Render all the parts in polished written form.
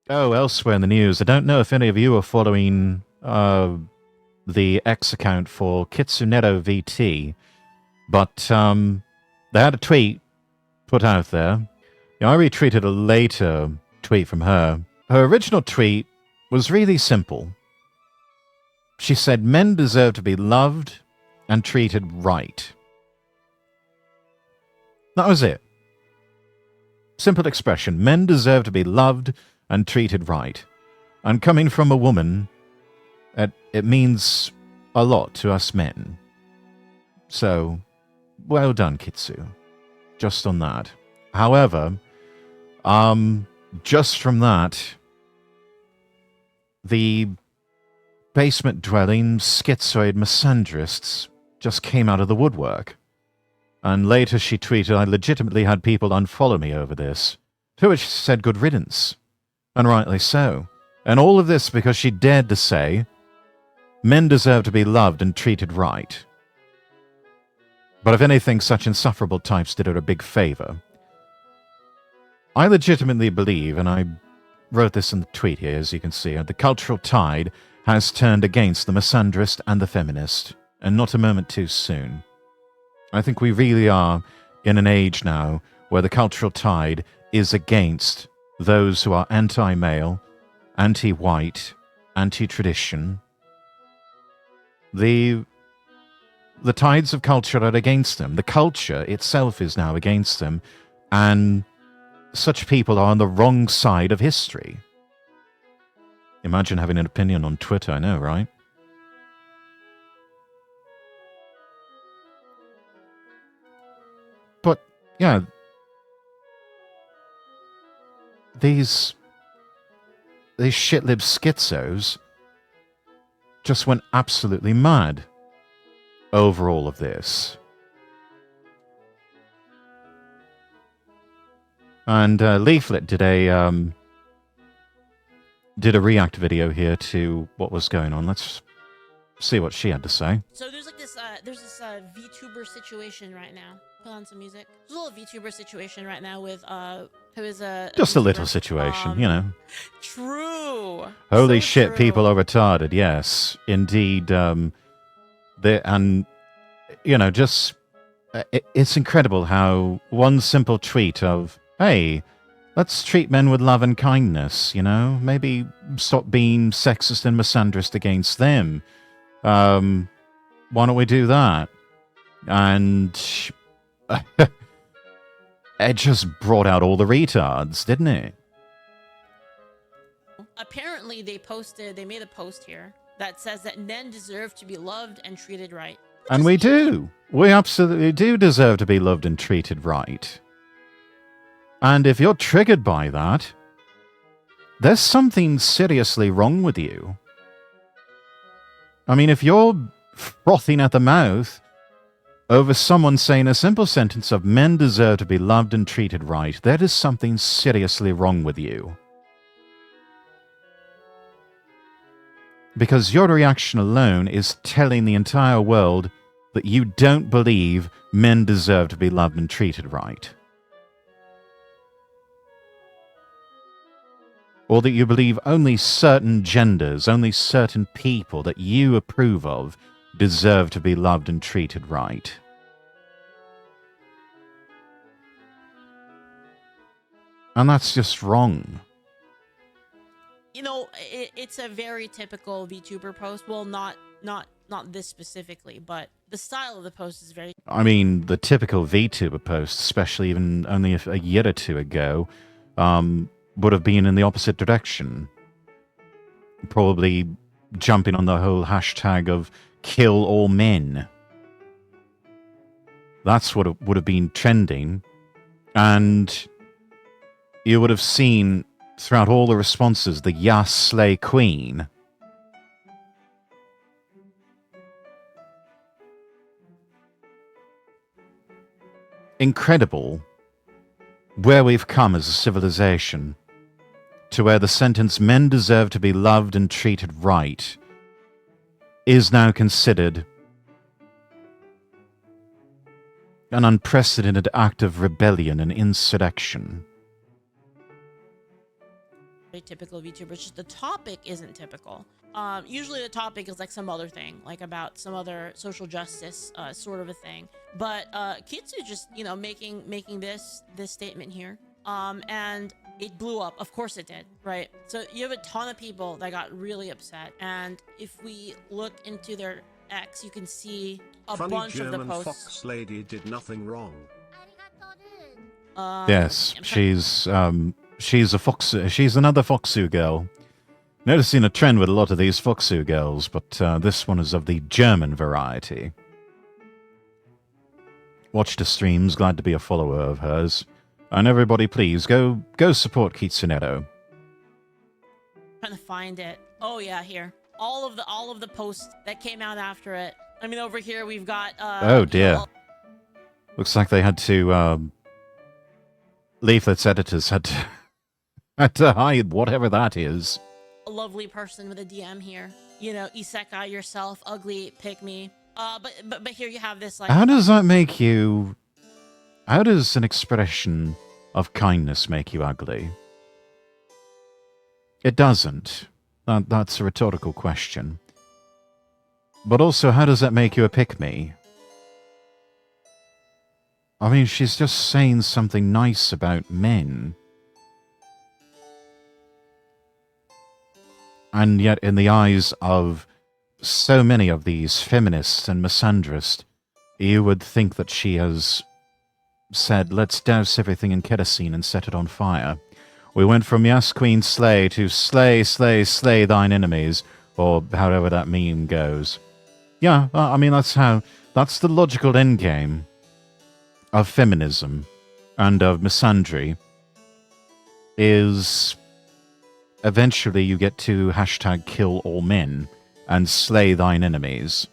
Oh, elsewhere in the news, I don't know if any of you are following the X account for KitsuneroVT, but they had a tweet put out there. I retweeted a later tweet from her. Her original tweet was really simple. She said men deserve to be loved and treated right. That was it. Simple expression. Men deserve to be loved and treated right. And coming from a woman, it means a lot to us men. So, well done, Kitsu. Just on that. However, just from that, the basement-dwelling, schizoid misandrists just came out of the woodwork. And later she tweeted, I legitimately had people unfollow me over this. To which she said good riddance. And rightly so. And all of this because she dared to say, men deserve to be loved and treated right. But if anything, such insufferable types did her a big favor. I legitimately believe, and I wrote this in the tweet here, as you can see, the cultural tide has turned against the misandrist and the feminist, and not a moment too soon. I think we really are in an age now where the cultural tide is against those who are anti-male, anti-white, anti-tradition. The tides of culture are against them. The culture itself is now against them, and such people are on the wrong side of history. Imagine having an opinion on Twitter, I know, right? But, yeah, these shit-libbed schizos just went absolutely mad over all of this. And Leaflet did a React video here to what was going on. Let's see what she had to say. So there's like this Vtuber situation right now. Put on some music. There's a little Vtuber situation right now with who is a just a little situation, you know. True. Holy so shit, true. people are retarded. Yes, indeed. And you know, just it's incredible how one simple tweet of, hey, let's treat men with love and kindness, you know? Maybe stop being sexist and misandrist against them. Why don't we do that? And it just brought out all the retards, didn't it? Apparently they made a post here that says that men deserve to be loved and treated right. And we do. We absolutely do deserve to be loved and treated right. And if you're triggered by that, there's something seriously wrong with you. I mean, if you're frothing at the mouth over someone saying a simple sentence of men deserve to be loved and treated right, there is something seriously wrong with you. Because your reaction alone is telling the entire world that you don't believe men deserve to be loved and treated right. Or that you believe only certain genders, only certain people that you approve of deserve to be loved and treated right. And that's just wrong. You know, it's a very typical VTuber post. Well, not this specifically, but the style of the post is very... I mean, the typical VTuber post, especially even only a year or two ago, would have been in the opposite direction. Probably jumping on the whole hashtag of kill all men. That's what would have been trending. And you would have seen throughout all the responses the Yas Slay Queen. Incredible where we've come as a civilization, to where the sentence men deserve to be loved and treated right is now considered an unprecedented act of rebellion and insurrection. typical VTuber. It's just the topic isn't typical. Usually the topic is like some other thing, like about some other social justice sort of a thing. But Kitsu just, you know, making this statement here. And it blew up. Of course it did, right? So you have a ton of people that got really upset. And if we look into their X, you can see a Funny bunch German of the posts. fox lady did nothing wrong. Yes, she's a fox. She's another Foxu girl. Noticing a trend with a lot of these Foxu girls, but this one is of the German variety. Watched her streams, glad to be a follower of hers. And everybody, please go support Kitsunero. Trying to find it. Oh yeah, here. All of the posts that came out after it. I mean, over here we've got. Oh dear. Looks like they had to. Leaflet's editors had to hide whatever that is. A lovely person with a DM here. You know, isekai yourself, ugly, pick me. But here you have this like. How does that make you? How does an expression of kindness make you ugly? It doesn't. That's a rhetorical question. But also, how does that make you a pick-me? I mean, she's just saying something nice about men. And yet, in the eyes of so many of these feminists and misandrists, you would think that she has said, let's douse everything in kerosene and set it on fire. We went from yes, queen, slay, to slay, slay, slay thine enemies, or however that meme goes. Yeah, I mean, that's the logical endgame of feminism and of misandry, is eventually you get to hashtag kill all men and slay thine enemies.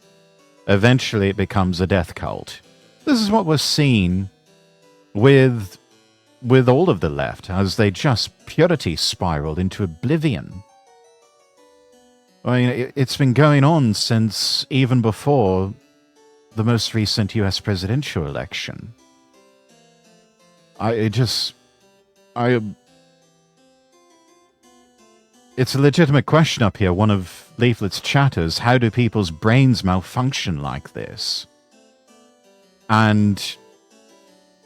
Eventually it becomes a death cult. This is what we're seeing with all of the left, as they just purity spiraled into oblivion. I mean, it's been going on since even before the most recent US presidential election. It's a legitimate question up here. One of Leaflet's chatters, how do people's brains malfunction like this? And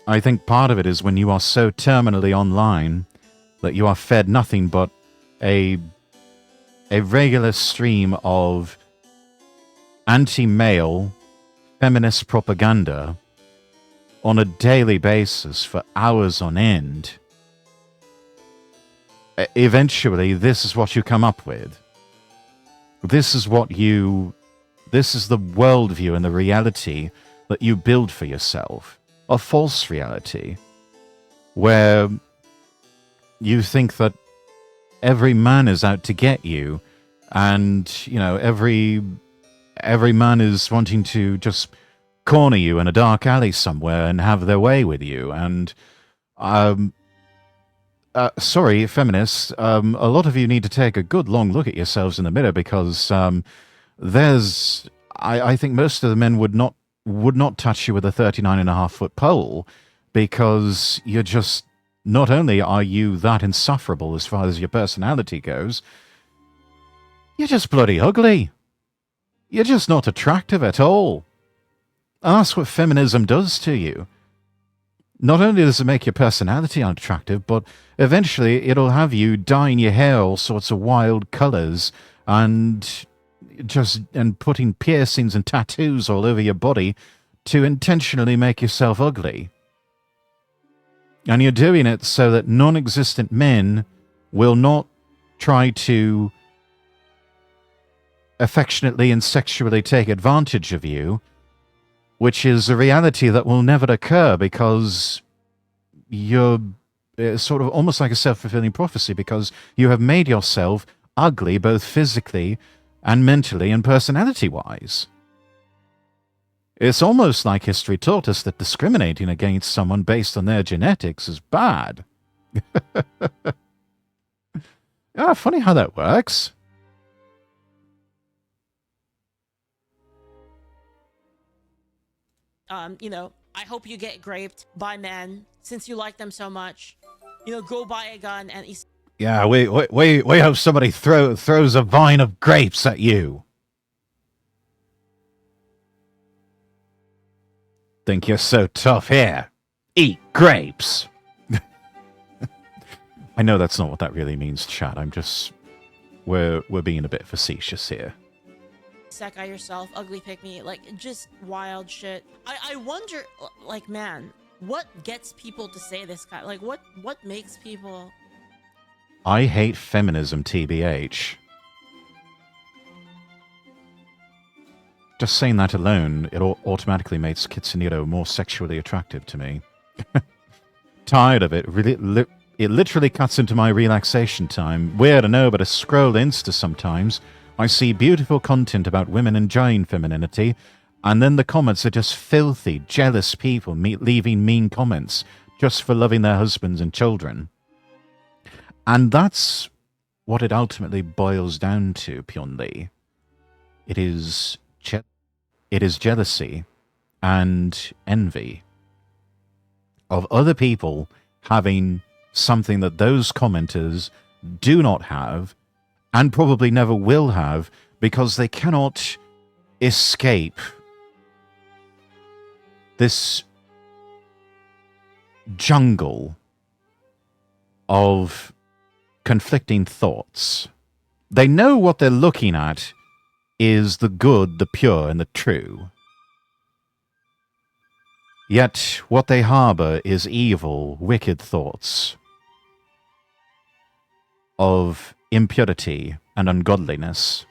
I think part of it is when you are so terminally online that you are fed nothing but a regular stream of anti-male feminist propaganda on a daily basis for hours on end. Eventually, this is what you come up with. This is the worldview and the reality that you build for yourself. A false reality, where you think that every man is out to get you, and, you know, every man is wanting to just corner you in a dark alley somewhere and have their way with you. And sorry, feminists, a lot of you need to take a good long look at yourselves in the mirror, because I think most of the men would not touch you with a 39.5-foot pole, because you're just, not only are you that insufferable as far as your personality goes, you're just bloody ugly. You're just not attractive at all. And that's what feminism does to you. Not only does it make your personality unattractive, but eventually it'll have you dyeing your hair all sorts of wild colors and putting piercings and tattoos all over your body to intentionally make yourself ugly. And you're doing it so that non-existent men will not try to affectionately and sexually take advantage of you, which is a reality that will never occur, because you're sort of almost like a self-fulfilling prophecy, because you have made yourself ugly both physically and mentally and personality-wise. It's almost like history taught us that discriminating against someone based on their genetics is bad. Yeah, funny how that works. You know, I hope you get raped by men since you like them so much. You know, go buy a gun and... Yeah, we hope somebody throws a vine of grapes at you. Think you're so tough here? Eat grapes. I know that's not what that really means, chat. I'm just... We're being a bit facetious here. Sekai yourself, ugly pick me, like, just wild shit. I wonder, like, man, what gets people to say this kind? Like, what makes people... I hate feminism, TBH. Just saying that alone, it automatically makes Kitsunero more sexually attractive to me. Tired of it. It literally cuts into my relaxation time. Weird, I know, but I scroll Insta sometimes. I see beautiful content about women enjoying femininity, and then the comments are just filthy, jealous people leaving mean comments just for loving their husbands and children. And that's what it ultimately boils down to, Pyonli. It is jealousy and envy of other people having something that those commenters do not have and probably never will have because they cannot escape this jungle of conflicting thoughts. They know what they're looking at is the good, the pure, and the true. Yet what they harbor is evil, wicked thoughts of impurity and ungodliness.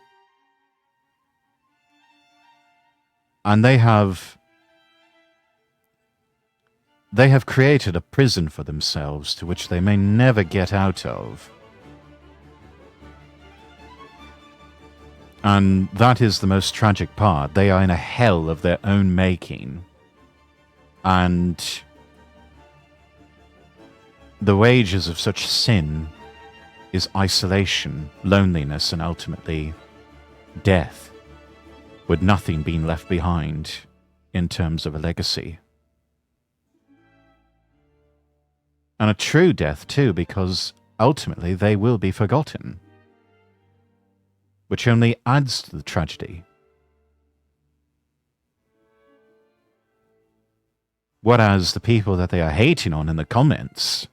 And they have created a prison for themselves to which they may never get out of. And that is the most tragic part. They are in a hell of their own making. And the wages of such sin is isolation, loneliness, and ultimately death, with nothing being left behind in terms of a legacy. And a true death, too, because ultimately they will be forgotten, which only adds to the tragedy. Whereas the people that they are hating on in the comments,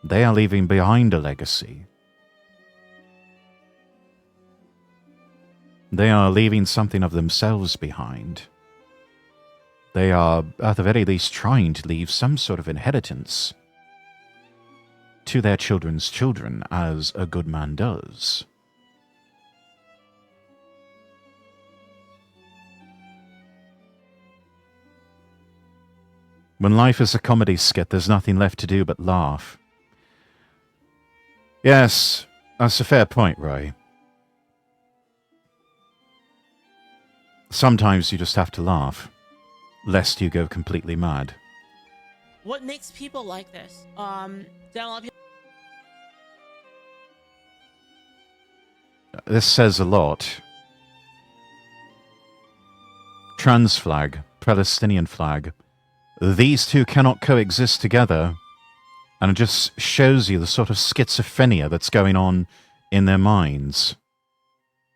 they are leaving behind a legacy. They are leaving something of themselves behind. They are, at the very least, trying to leave some sort of inheritance to their children's children, as a good man does. When life is a comedy skit, there's nothing left to do but laugh. Yes, that's a fair point, Roy. Sometimes you just have to laugh, lest you go completely mad. What makes people like this? This says a lot. Trans flag, Palestinian flag. These two cannot coexist together, and it just shows you the sort of schizophrenia that's going on in their minds.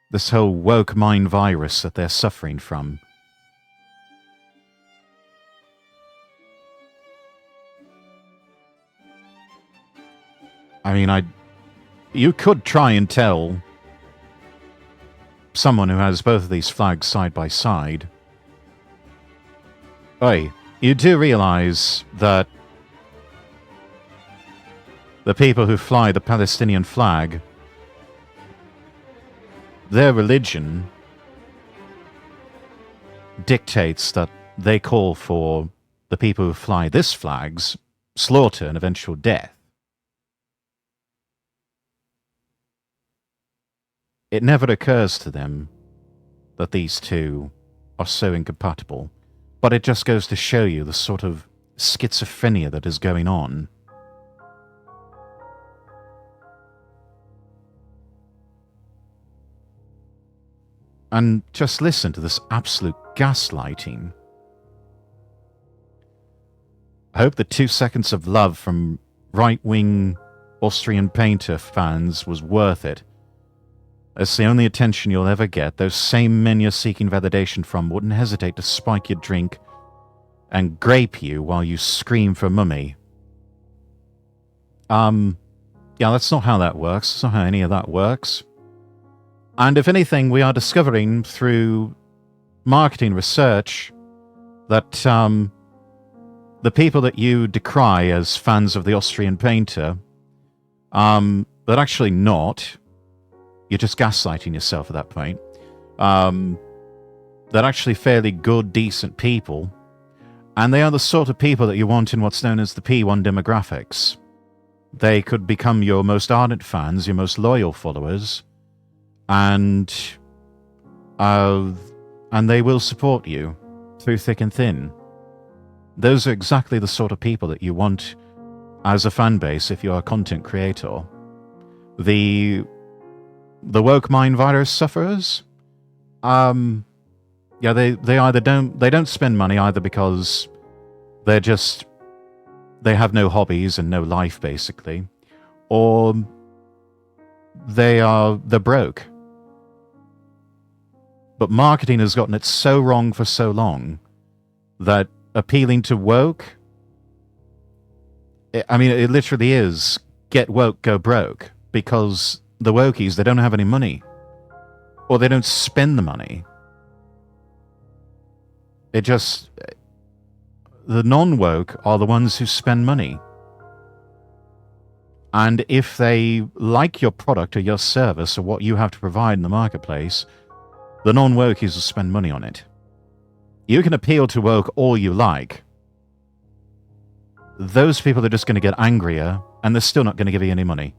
This whole woke mind virus that they're suffering from. I mean, you could try and tell someone who has both of these flags side by side, oi, you do realize that the people who fly the Palestinian flag, their religion dictates that they call for the people who fly this flag's slaughter and eventual death. It never occurs to them that these two are so incompatible. But it just goes to show you the sort of schizophrenia that is going on. And just listen to this absolute gaslighting. I hope the 2 seconds of love from right-wing Austrian Painter fans was worth it. It's the only attention you'll ever get. Those same men you're seeking validation from wouldn't hesitate to spike your drink and grape you while you scream for mummy. Yeah, that's not how that works. That's not how any of that works. And if anything, we are discovering through marketing research that the people that you decry as fans of the Austrian Painter, they're actually not. You're just gaslighting yourself at that point. They're actually fairly good, decent people. And they are the sort of people that you want in what's known as the P1 demographics. They could become your most ardent fans, your most loyal followers, and they will support you through thick and thin. Those are exactly the sort of people that you want as a fan base if you're a content creator. The woke mind virus sufferers, yeah, they either don't spend money either because they have no hobbies and no life basically, or they're broke. But marketing has gotten it so wrong for so long that appealing to woke, it literally is get woke, go broke, because the wokies, they don't have any money, or they don't spend the money. The non-woke are the ones who spend money. And if they like your product or your service or what you have to provide in the marketplace, the non-wokies will spend money on it. You can appeal to woke all you like. Those people are just going to get angrier, and they're still not going to give you any money.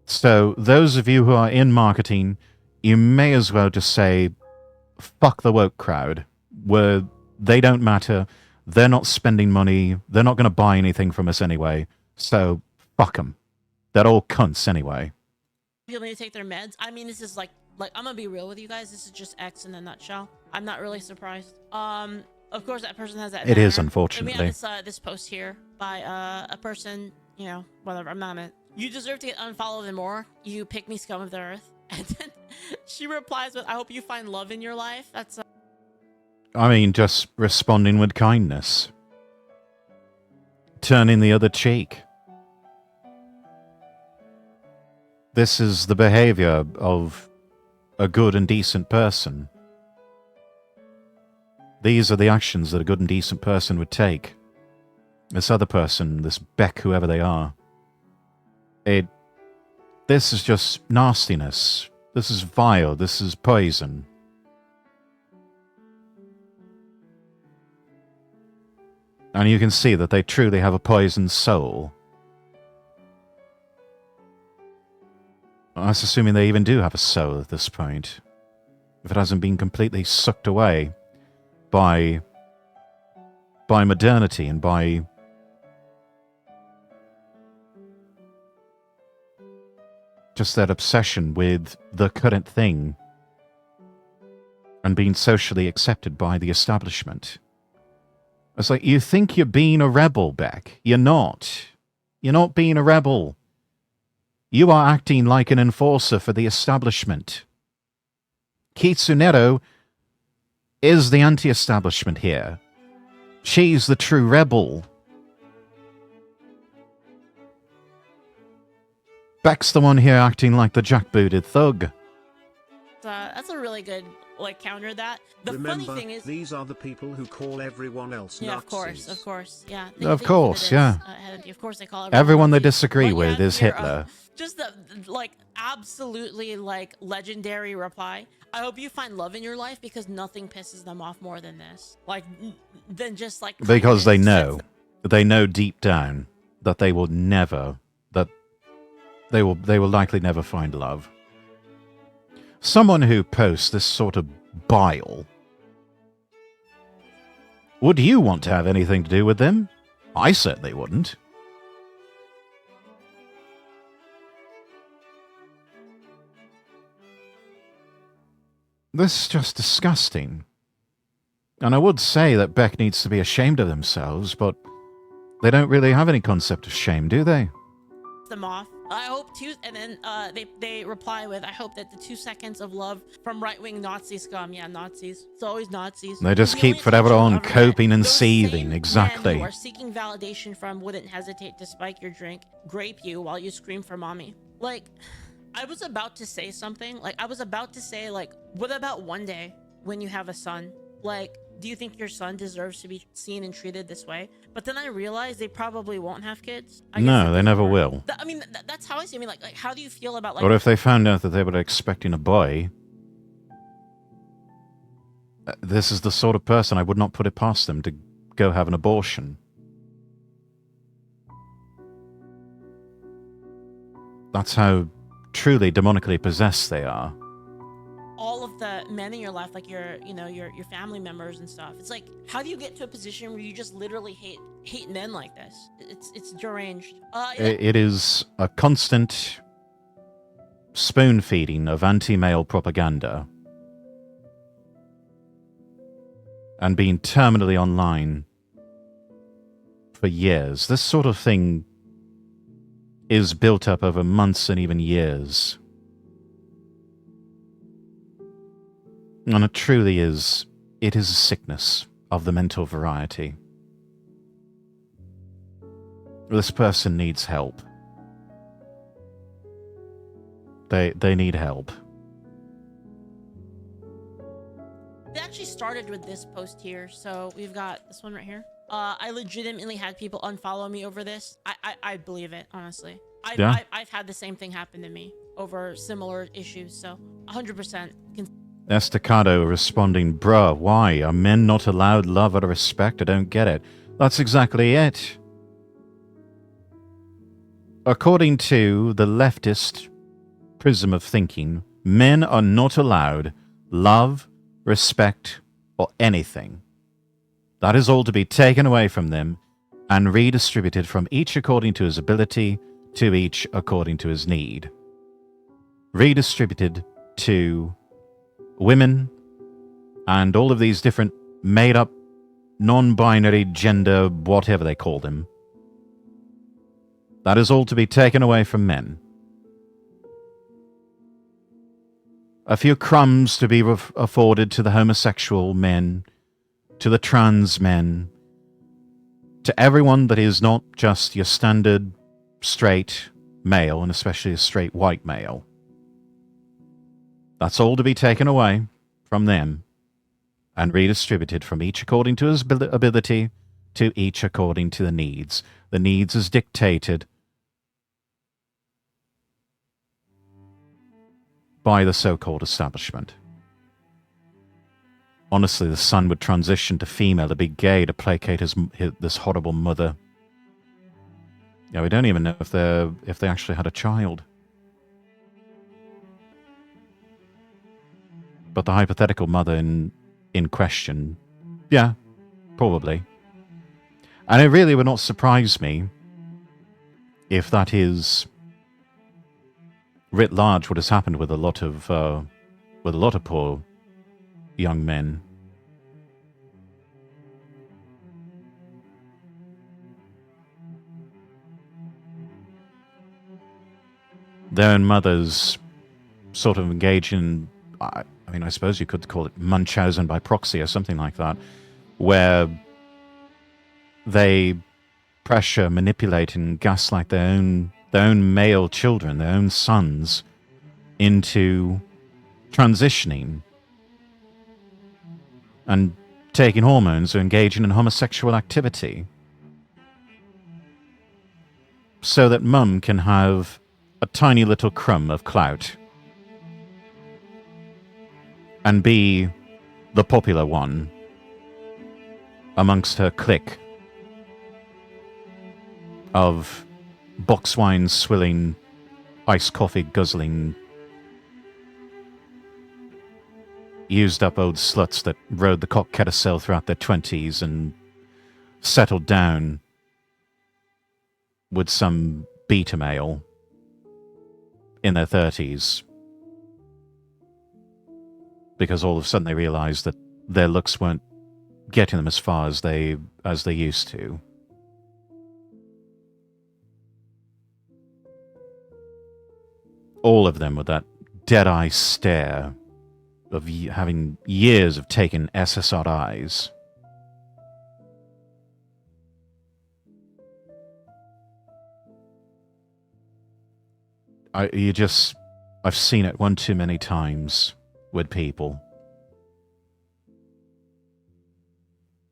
So those of you who are in marketing, you may as well just say, fuck the woke crowd, where they don't matter, they're not spending money, they're not going to buy anything from us anyway, so fuck them. They're all cunts anyway. People need to take their meds. I mean, this is like I'm gonna be real with you guys. This is just X in a nutshell. I'm not really surprised. Of course, that person has that. It is, unfortunately. We have this post here by a person, whatever. I'm not. You deserve to get unfollowed and more. You pick me, scum of the earth. And then she replies with, "I hope you find love in your life." That's. Just responding with kindness, turning the other cheek. This is the behavior of a good and decent person. These are the actions that a good and decent person would take. This other person, this Beck, whoever they are, this is just nastiness. This is vile. This is poison. And you can see that they truly have a poisoned soul. That's assuming they even do have a soul at this point. If it hasn't been completely sucked away by modernity and by just that obsession with the current thing and being socially accepted by the establishment. It's like, you think you're being a rebel, Beck. You're not. You're not being a rebel. You are acting like an enforcer for the establishment. Kitsunero is the anti-establishment here. She's the true rebel. Beck's the one here acting like the jackbooted thug. That's a really good counter that. Remember, funny thing is, these are the people who call everyone else Nazis. Of course, yeah. Of course, yeah. Of course, they call everyone they Nazis. disagree But with is here, Hitler. Just the absolutely legendary reply. I hope you find love in your life because nothing pisses them off more than this. Because they know deep down that they will never, that they will likely never find love. Someone who posts this sort of bile, would you want to have anything to do with them? I certainly wouldn't. This is just disgusting. And I would say that Beck needs to be ashamed of themselves, but they don't really have any concept of shame, do they? Them off. I hope and then they reply with, I hope that the 2 seconds of love from right-wing Nazi scum. Yeah, Nazis. It's always Nazis. They just keep forever on coping and seething. Exactly. Men who are seeking validation from wouldn't hesitate to spike your drink, grape you while you scream for mommy. Like, I was about to say something. Like, I was about to say, like, what about one day when you have a son? Like, do you think your son deserves to be seen and treated this way? But then I realized they probably won't have kids. No, they never will. I mean, that's how I see it. I mean, like, how do you feel about, like... Or if they found out that they were expecting a boy, this is the sort of person I would not put it past them to go have an abortion. That's how truly demonically possessed they are. All of the men in your life, like your family members and stuff. It's like, how do you get to a position where you just literally hate men like this? It's deranged. Yeah. It is a constant spoon feeding of anti-male propaganda and being terminally online for years. This sort of thing is built up over months and even years. And it truly is, it is a sickness of the mental variety. This person needs help. They need help. It actually started with this post here, so we've got this one right here. I legitimately had people unfollow me over this. I believe it, honestly. I've had the same thing happen to me over similar issues, so 100%. Estacado responding, bruh, why? Are men not allowed love out of respect? I don't get it. That's exactly it. According to the leftist prism of thinking, men are not allowed love, respect, or anything. That is all to be taken away from them and redistributed from each according to his ability, to each according to his need. Redistributed to women and all of these different made-up, non-binary gender, whatever they call them. That is all to be taken away from men. A few crumbs to be afforded to the homosexual men, to the trans men, to everyone that is not just your standard straight male, and especially a straight white male. That's all to be taken away from them and redistributed from each according to his ability to each according to the needs. The needs as dictated by the so-called establishment. Honestly, the son would transition to female, to be gay, to placate this horrible mother. Yeah, we don't even know if they actually had a child. But the hypothetical mother in question, yeah, probably. And it really would not surprise me if that is writ large what has happened with a lot of poor young men. Their own mothers sort of engage in, I mean, I suppose you could call it Munchausen by proxy or something like that, where they pressure, manipulate, and gaslight their own male children, their own sons, into transitioning and taking hormones or engaging in homosexual activity so that mum can have a tiny little crumb of clout and be the popular one amongst her clique of box wine swilling, iced coffee guzzling, used up old sluts that rode the cock carousel throughout their 20s and settled down with some beta male in their 30s because all of a sudden they realized that their looks weren't getting them as far as they used to. All of them with that dead-eye stare of having years of taking SSRIs. I've seen it one too many times with people.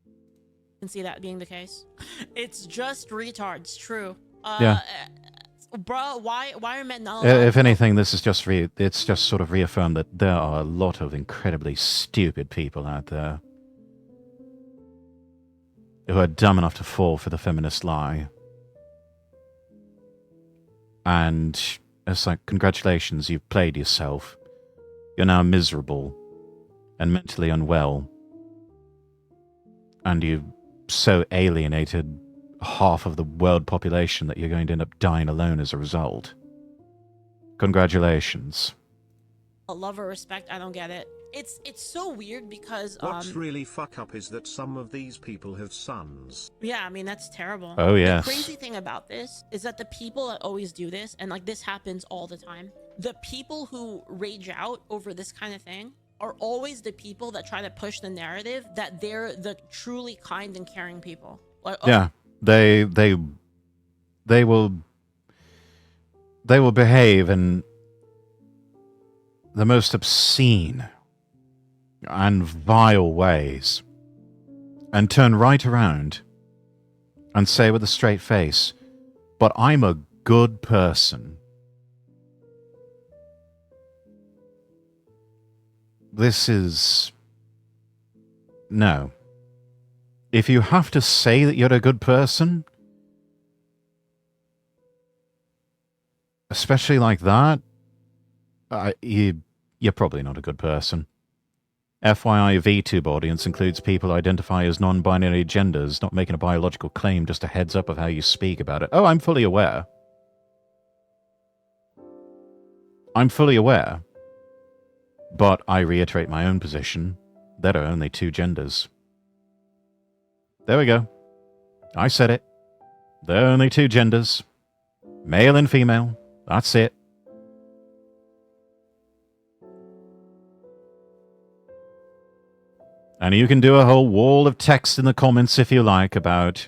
I can see that being the case. It's just retards, true. Yeah. Bro, why are men not allowed? If anything, this is it's just sort of reaffirmed that there are a lot of incredibly stupid people out there who are dumb enough to fall for the feminist lie. And it's like, congratulations, you've played yourself. You're now miserable and mentally unwell. And you've so alienated half of the world population that you're going to end up dying alone as a result. Congratulations. Love or respect, I don't get it. It's so weird because what's really fuck up is that some of these people have sons. Yeah, I mean that's terrible. Oh yes. The crazy thing about this is that the people that always do this, and like this happens all the time, the people who rage out over this kind of thing are always the people that try to push the narrative that they're the truly kind and caring people. Like, yeah. They will behave in the most obscene and vile ways and turn right around and say with a straight face, but I'm a good person. This is... No. If you have to say that you're a good person, especially like that, you're probably not a good person. FYI, Vtuber audience includes people who identify as non-binary genders, not making a biological claim, just a heads up of how you speak about it. Oh, I'm fully aware. I'm fully aware. But I reiterate my own position. There are only two genders. There we go. I said it. There are only two genders. Male and female. That's it. And you can do a whole wall of text in the comments if you like about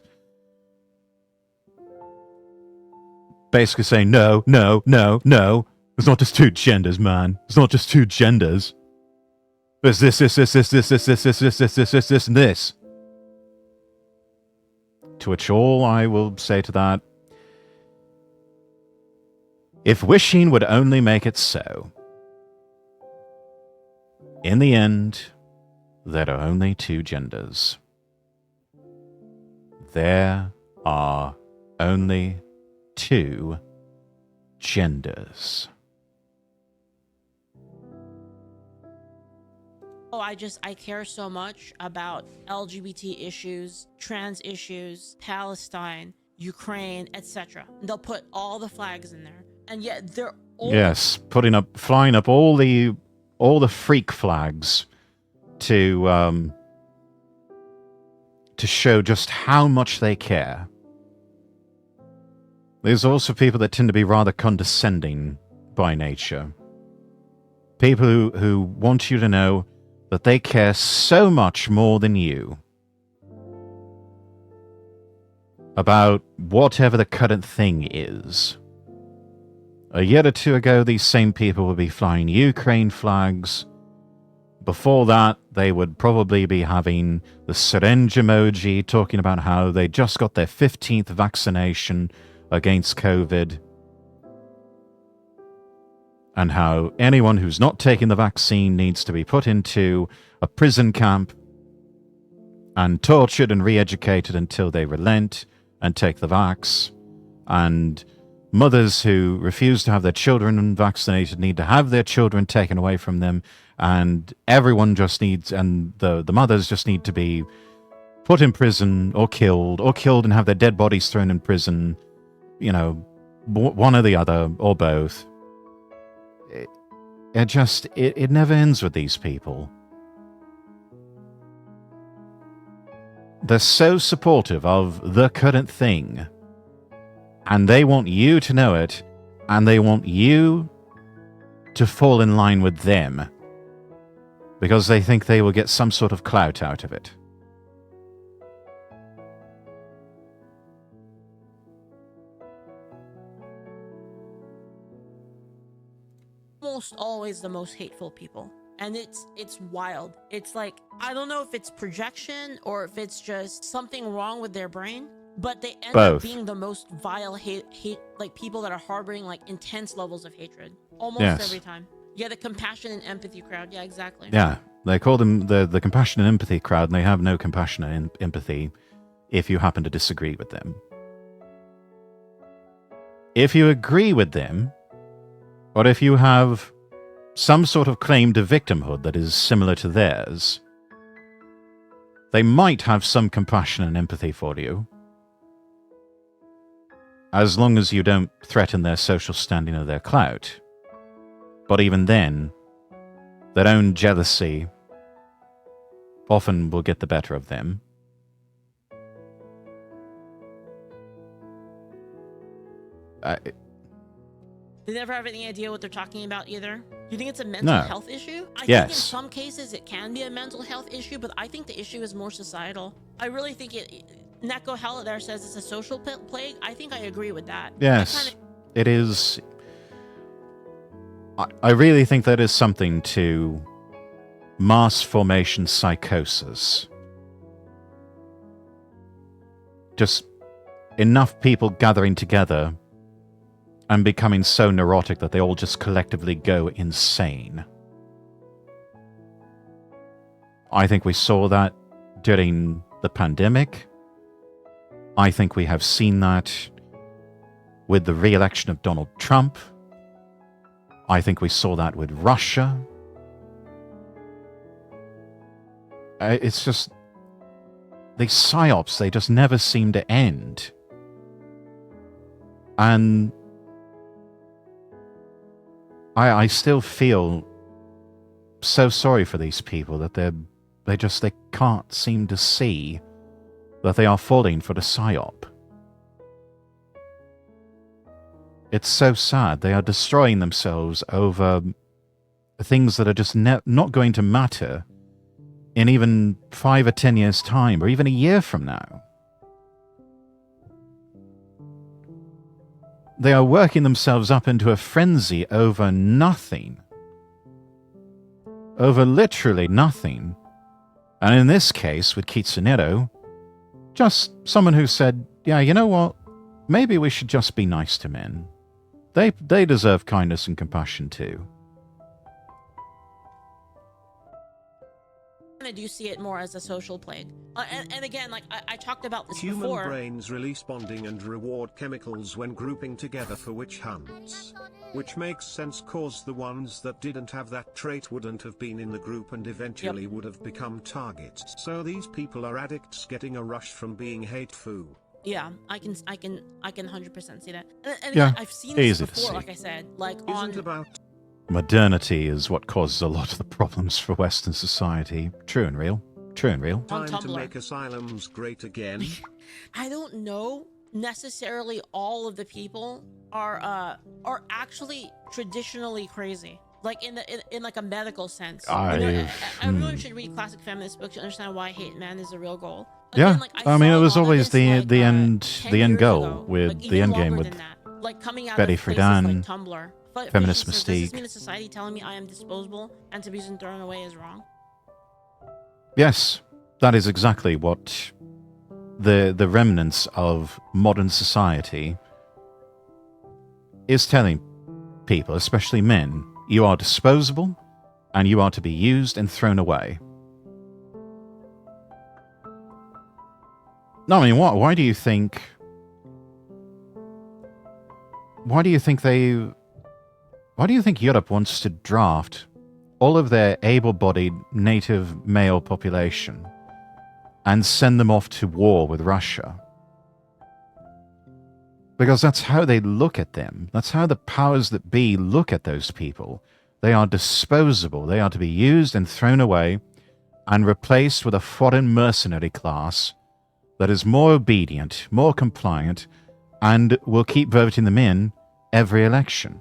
basically saying, no, no, no, no. It's not just two genders, man. It's not just two genders. There's this, and this. To which all I will say to that, if wishing would only make it so, in the end, there are only two genders. There are only two genders. Oh, I care so much about LGBT issues, trans issues, Palestine, Ukraine, etc. They'll put all the flags in there, and yet they're all flying up all the freak flags to show just how much they care. There's also people that tend to be rather condescending by nature. People who want you to know that they care so much more than you about whatever the current thing is. A year or two ago, these same people would be flying Ukraine flags. Before that, they would probably be having the syringe emoji, talking about how they just got their 15th vaccination against COVID, and how anyone who's not taking the vaccine needs to be put into a prison camp and tortured and re-educated until they relent and take the vax. And mothers who refuse to have their children vaccinated need to have their children taken away from them, and everyone just needs, and the mothers just need to be put in prison or killed and have their dead bodies thrown in prison, you know, one or the other, or both. It never ends with these people. they're so supportive of the current thing, and they want you to know it, and they want you to fall in line with them, because they think they will get some sort of clout out of it. Almost always the most hateful people. And it's wild. It's like, I don't know if it's projection or if it's just something wrong with their brain, but they end up being the most vile hate, like people that are harboring like intense levels of hatred almost every time. Yeah, the compassion and empathy crowd. Yeah, exactly. Yeah, they call them the compassion and empathy crowd, and they have no compassion and empathy if you happen to disagree with them. If you agree with them, or if you have some sort of claim to victimhood that is similar to theirs, they might have some compassion and empathy for you, as long as you don't threaten their social standing or their clout. But even then, their own jealousy often will get the better of them. They never have any idea what they're talking about either. You think it's a mental health issue? I think in some cases it can be a mental health issue, but I think the issue is more societal. I really think Neko Hella there says it's a social plague. I think I agree with that. Yes, it is. I really think that is something to mass formation psychosis. Just enough people gathering together and becoming so neurotic that they all just collectively go insane. I think we saw that during the pandemic. I think we have seen that with the re-election of Donald Trump. I think we saw that with Russia. It's just, these psyops, they just never seem to end. And I still feel so sorry for these people that they can't seem to see that they are falling for the psyop. It's so sad. They are destroying themselves over things that are just not going to matter in even 5 or 10 years' time, or even a year from now. They are working themselves up into a frenzy over nothing. Over literally nothing. And in this case, with Kitsunero, just someone who said, yeah, you know what? Maybe we should just be nice to men. They deserve kindness and compassion too. I do see it more as a social plague. And again, like I talked about this Human before. brains release bonding and reward chemicals when grouping together for witch hunts. Which makes sense, cause the ones that didn't have that trait wouldn't have been in the group and eventually would have become targets. So these people are addicts getting a rush from being hateful. Yeah, I can 100% see that. And yeah, again, I've seen this easy before, to see. like I said, like Isn't about modernity is what causes a lot of the problems for Western society. True and real. True and real. time to make asylums great again. I don't know necessarily all of the people are actually traditionally crazy, like in like a medical sense. Everyone should read classic feminist books to understand why hate man is the real goal. Again, Yeah, like, I mean, it was always the end goal ago, with like, the even end game longer with than that. Like coming out Betty of places Friedan, like Tumblr. But Feminist does this Mystique. mean a society telling me I am disposable and to be used and thrown away is wrong? Yes, that is exactly what the remnants of modern society is telling people, especially men. You are disposable, and you are to be used and thrown away. No, I mean, why do you think... Why do you think Europe wants to draft all of their able-bodied native male population and send them off to war with Russia? Because that's how they look at them. That's how the powers that be look at those people. They are disposable. They are to be used and thrown away and replaced with a foreign mercenary class that is more obedient, more compliant, and will keep voting them in every election.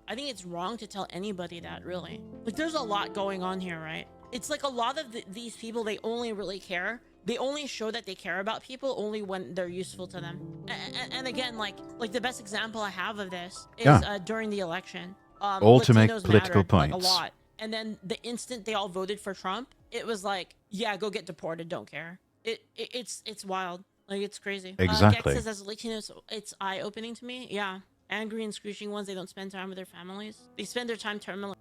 I think it's wrong to tell anybody that, really. Like, there's a lot going on here, right? It's like a lot of these people, they only really care. They only show that they care about people only when they're useful to them. And again, like the best example I have of this is during the election. All to make Latinos political mattered, points. like, a lot. And then the instant they all voted for Trump, it was like, yeah, go get deported, don't care. It's wild. Like, it's crazy. Exactly. Gex says, as Latinos, it's eye-opening to me. Yeah. Angry and screeching ones, they don't spend time with their families. They spend their time terminally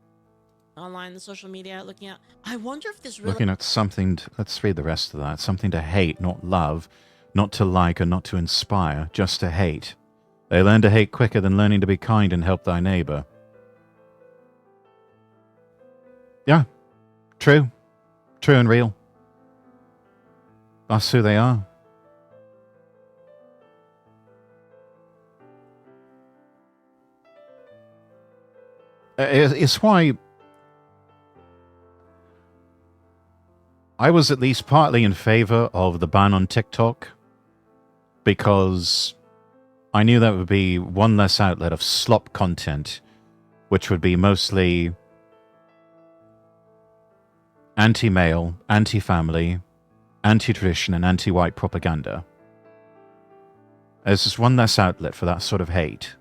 online, the social media, looking at... I wonder if this really... Looking at something... Let's read the rest of that. Something to hate, not love. Not to like or not to inspire, just to hate. They learn to hate quicker than learning to be kind and help thy neighbor. Yeah. True. True and real. That's who they are. It's why I was at least partly in favor of the ban on TikTok, because I knew that would be one less outlet of slop content, which would be mostly anti-male, anti-family, anti-tradition, and anti-white propaganda. There's just one less outlet for that sort of hate.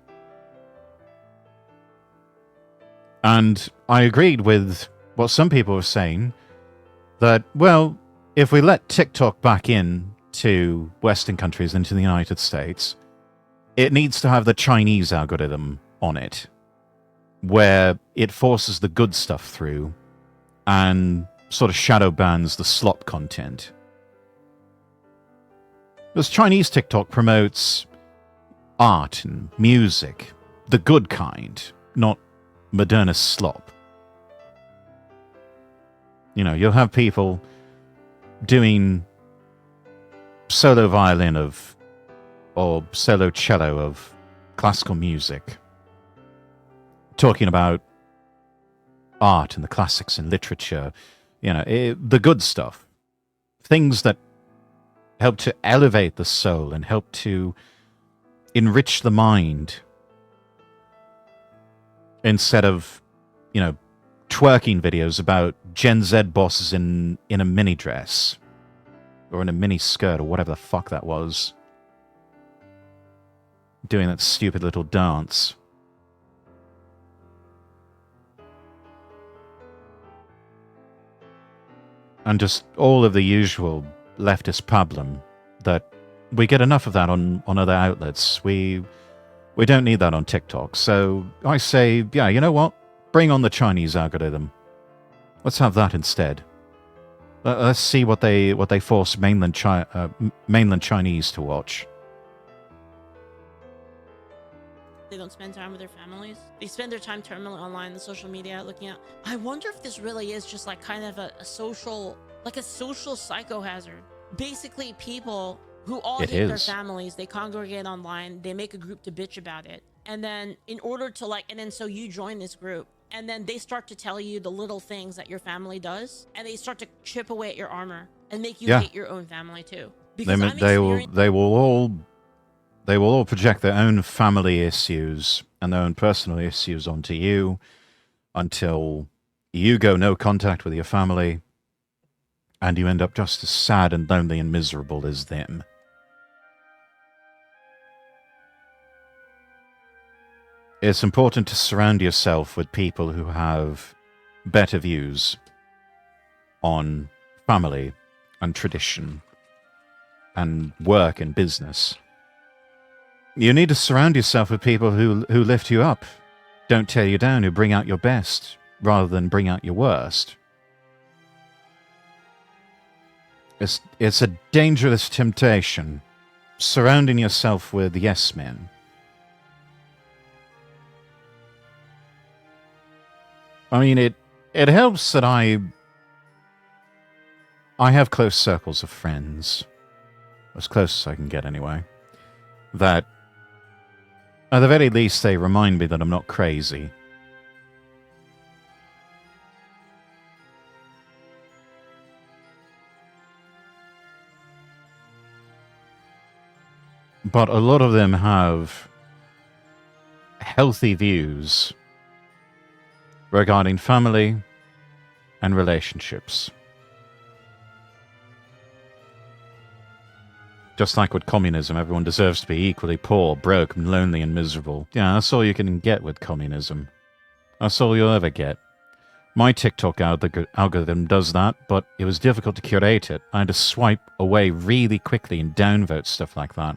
And I agreed with what some people were saying, that, well, if we let TikTok back in to Western countries, into the United States, it needs to have the Chinese algorithm on it, where it forces the good stuff through and sort of shadow bans the slop content. Because Chinese TikTok promotes art and music, the good kind, not modernist slop. You know, you'll have people doing solo violin of, or solo cello of classical music, talking about art and the classics and literature, you know, the good stuff. Things that help to elevate the soul and help to enrich the mind, instead of, you know, twerking videos about Gen Z bosses in a mini dress or in a mini skirt or whatever the fuck that was, doing that stupid little dance. And just all of the usual leftist pablum that we get enough of that on other outlets. We don't need that on TikTok. So I say, yeah, you know what? Bring on the Chinese algorithm. Let's have that instead. Let's see what they force mainland Chinese to watch. They don't spend time with their families. They spend their time terminally online, the social media, looking at... I wonder if this really is just like kind of a social psychohazard. Basically, people who all hate their families, they congregate online, they make a group to bitch about it. And then in order to so you join this group, and then they start to tell you the little things that your family does, and they start to chip away at your armor and make you hate your own family too. Because they will all project their own family issues and their own personal issues onto you until you go no contact with your family and you end up just as sad and lonely and miserable as them. It's important to surround yourself with people who have better views on family and tradition and work and business. You need to surround yourself with people who lift you up, don't tear you down, who bring out your best rather than bring out your worst. It's a dangerous temptation, surrounding yourself with yes men. I mean, it helps that I have close circles of friends, as close as I can get anyway, that at the very least they remind me that I'm not crazy. But a lot of them have healthy views regarding family and relationships. Just like with communism, everyone deserves to be equally poor, broke, lonely, and miserable. Yeah, that's all you can get with communism. That's all you'll ever get. My TikTok algorithm does that, but it was difficult to curate it. I had to swipe away really quickly and downvote stuff like that.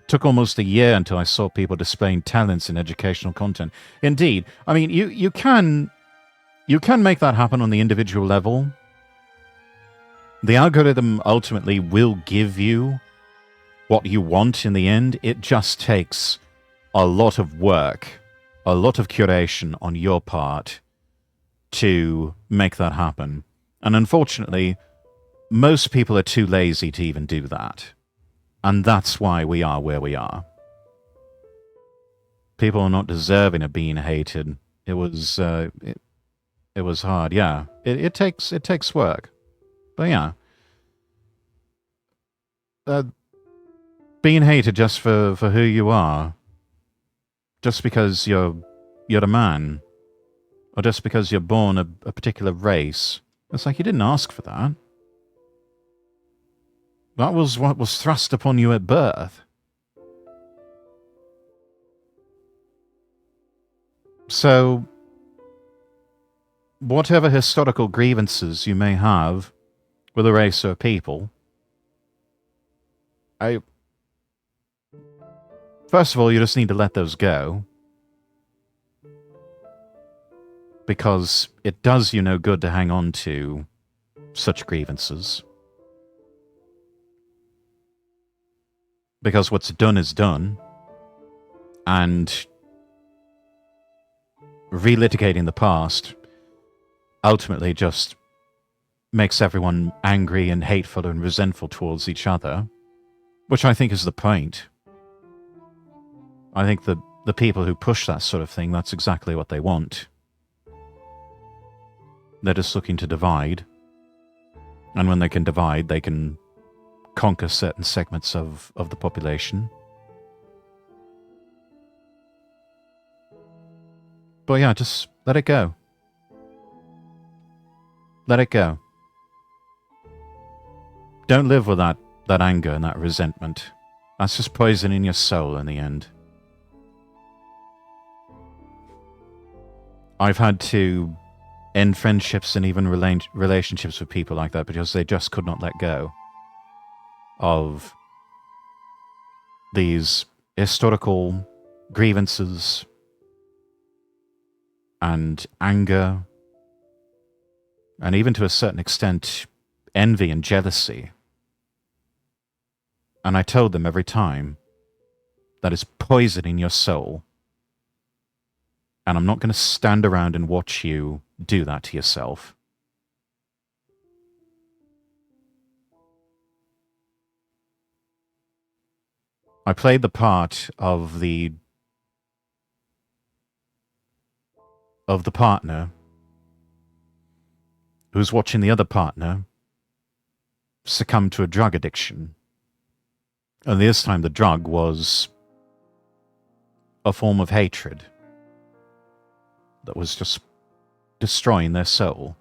It took almost a year until I saw people displaying talents in educational content. Indeed, I mean, you can make that happen on the individual level. The algorithm ultimately will give you what you want in the end. It just takes a lot of work, a lot of curation on your part to make that happen. And unfortunately, most people are too lazy to even do that. And that's why we are where we are. People are not deserving of being hated. It was hard, yeah. It takes work. But yeah. Being hated just for who you are, just because you're a man, or just because you're born a particular race, it's like you didn't ask for that. That was what was thrust upon you at birth. So, whatever historical grievances you may have with a race or people, first of all, you just need to let those go. Because it does you no good to hang on to such grievances. Because what's done is done. And relitigating the past ultimately just makes everyone angry and hateful and resentful towards each other. Which I think is the point. I think the people who push that sort of thing, that's exactly what they want. They're just looking to divide. And when they can divide, they can conquer certain segments of the population. But yeah, just let it go. Let it go. Don't live with that anger and that resentment. That's just poisoning your soul in the end. I've had to end friendships and even relationships with people like that because they just could not let go of these historical grievances and anger and even to a certain extent envy and jealousy. And I told them every time that is poisoning your soul, and I'm not going to stand around and watch you do that to yourself. I played the part of the partner who's watching the other partner succumb to a drug addiction. And this time the drug was a form of hatred that was just destroying their soul.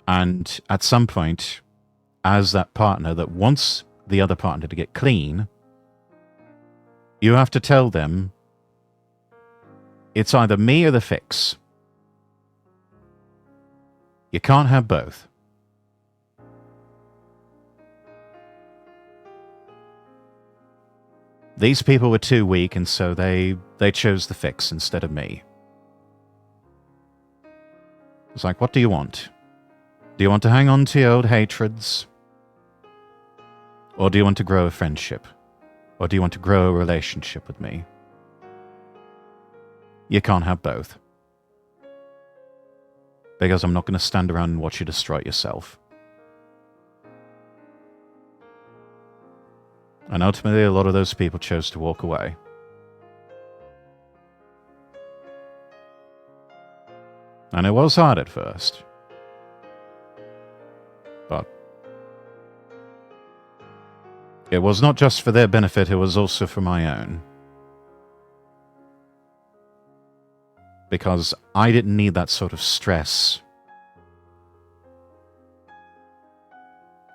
And at some point, as that partner that wants the other partner to get clean, you have to tell them it's either me or the fix. You can't have both. These people were too weak, and so they chose the fix instead of me. It's like, what do you want? Do you want to hang on to your old hatreds? Or do you want to grow a friendship? Or do you want to grow a relationship with me? You can't have both. Because I'm not going to stand around and watch you destroy it yourself. And ultimately, a lot of those people chose to walk away. And it was hard at first. But It was not just for their benefit, it was also for my own. Because I didn't need that sort of stress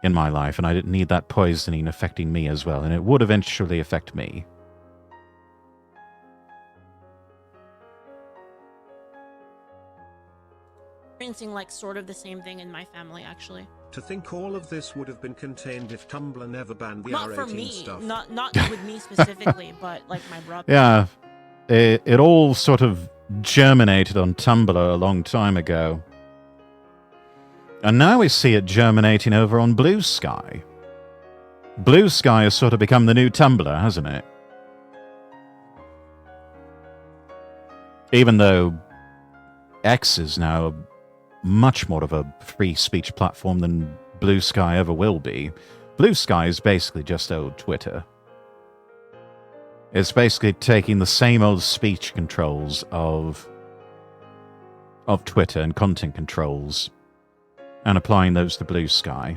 in my life, and I didn't need that poisoning affecting me as well, and it would eventually affect me. Experiencing like sort of the same thing in my family, actually. To think all of this would have been contained if Tumblr never banned the Not for R18 me, stuff. not with me specifically, but like my brother. Yeah, it all sort of germinated on Tumblr a long time ago. And now we see it germinating over on Blue Sky. Blue Sky has sort of become the new Tumblr, hasn't it? Even though X is now much more of a free speech platform than Blue Sky ever will be. Blue Sky is basically just old Twitter. It's basically taking the same old speech controls of Twitter and content controls and applying those to Blue Sky.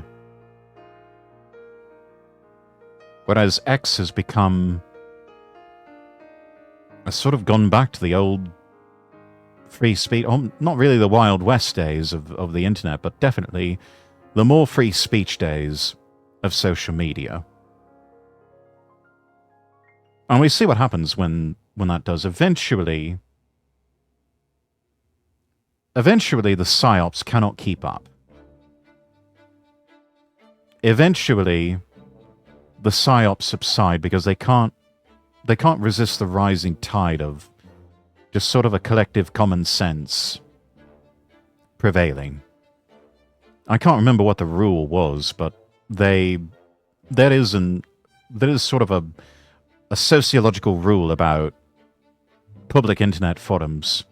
Whereas X has sort of gone back to the old free speech, not really the Wild West days of the internet, but definitely the more free speech days of social media. And we see what happens when that does. Eventually the psyops cannot keep up. Eventually, the psyops subside because they can't resist the rising tide of just sort of a collective common sense prevailing. I can't remember what the rule was, but there is sort of a sociological rule about public internet forums.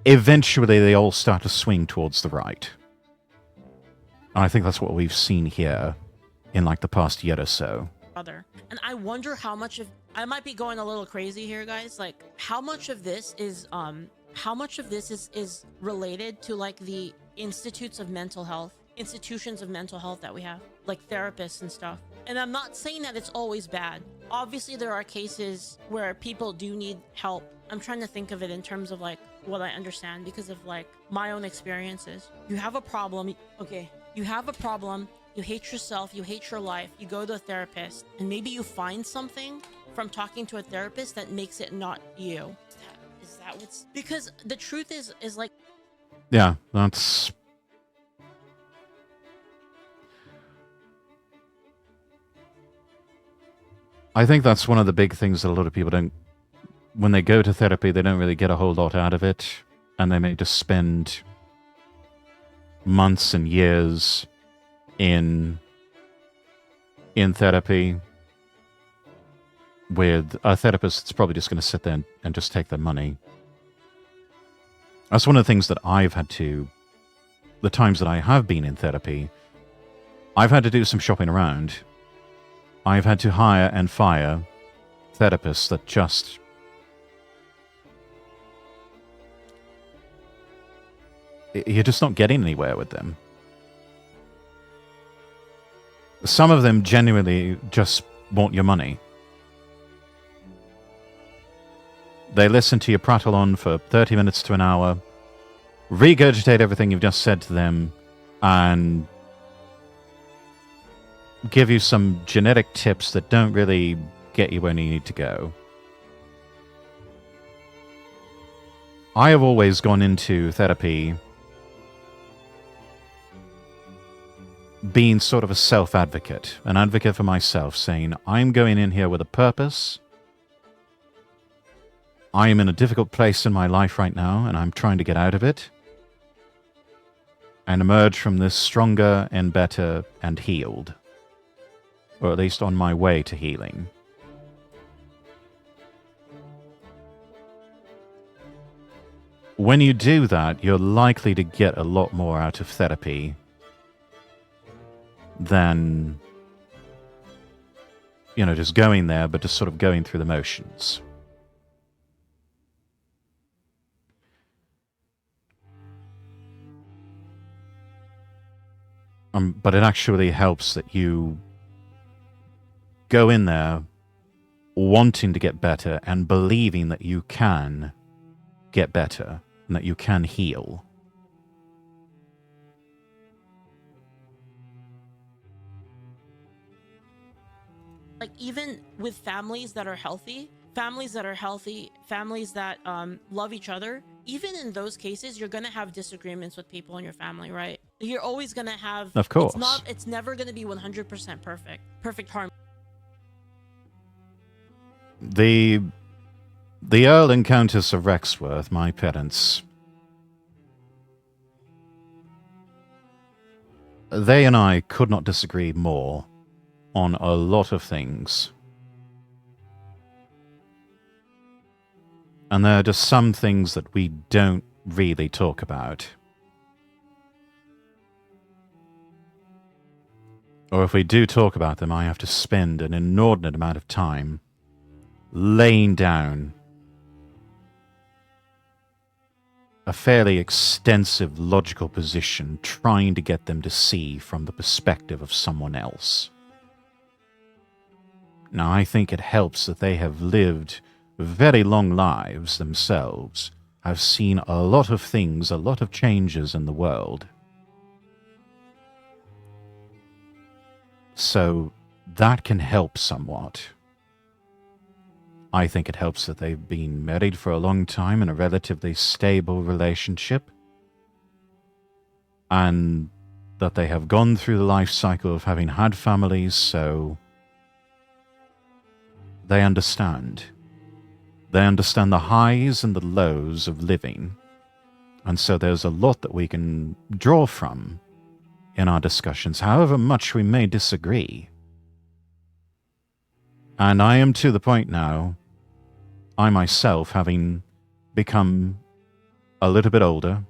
Eventually, they all start to swing towards the right. And I think that's what we've seen here in like the past year or so. And I wonder how much of, I might be going a little crazy here, guys, like how much of this is related to like the institutions of mental health that we have, like therapists and stuff. And I'm not saying that it's always bad. Obviously there are cases where people do need help. I'm trying to think of it in terms of like what I understand because of like my own experiences. You have a problem, you hate yourself, you hate your life, you go to a therapist, and maybe you find something from talking to a therapist that makes it not you. Is that what's... Because the truth is like... Yeah, that's... I think that's one of the big things that a lot of people don't... When they go to therapy, they don't really get a whole lot out of it, and they may just spend months and years in therapy with a therapist that's probably just going to sit there and just take their money. That's one of the things that I've had to... The times that I have been in therapy, I've had to do some shopping around. I've had to hire and fire therapists that just... You're just not getting anywhere with them. Some of them genuinely just want your money. They listen to you prattle on for 30 minutes to an hour, regurgitate everything you've just said to them, and give you some genetic tips that don't really get you where you need to go. I have always gone into therapy being sort of a self-advocate, an advocate for myself, saying, I'm going in here with a purpose. I am in a difficult place in my life right now, and I'm trying to get out of it and emerge from this stronger and better and healed. Or at least on my way to healing. When you do that, you're likely to get a lot more out of therapy than, you know, just going there, but just sort of going through the motions. But it actually helps that you go in there wanting to get better and believing that you can get better and that you can heal. Like, even with families that are healthy, families that love each other, even in those cases, you're gonna have disagreements with people in your family, right? You're always gonna have. Of course. It's never gonna be 100% perfect harmony. The Earl and Countess of Rexworth, my parents, they and I could not disagree more on a lot of things. And there are just some things that we don't really talk about. Or if we do talk about them, I have to spend an inordinate amount of time laying down a fairly extensive logical position, trying to get them to see from the perspective of someone else. Now, I think it helps that they have lived very long lives themselves, have seen a lot of things, a lot of changes in the world. So that can help somewhat. I think it helps that they've been married for a long time in a relatively stable relationship, and that they have gone through the life cycle of having had families, so they understand. They understand the highs and the lows of living, and so there's a lot that we can draw from in our discussions, however much we may disagree. And I am to the point now, I myself, having become a little bit older,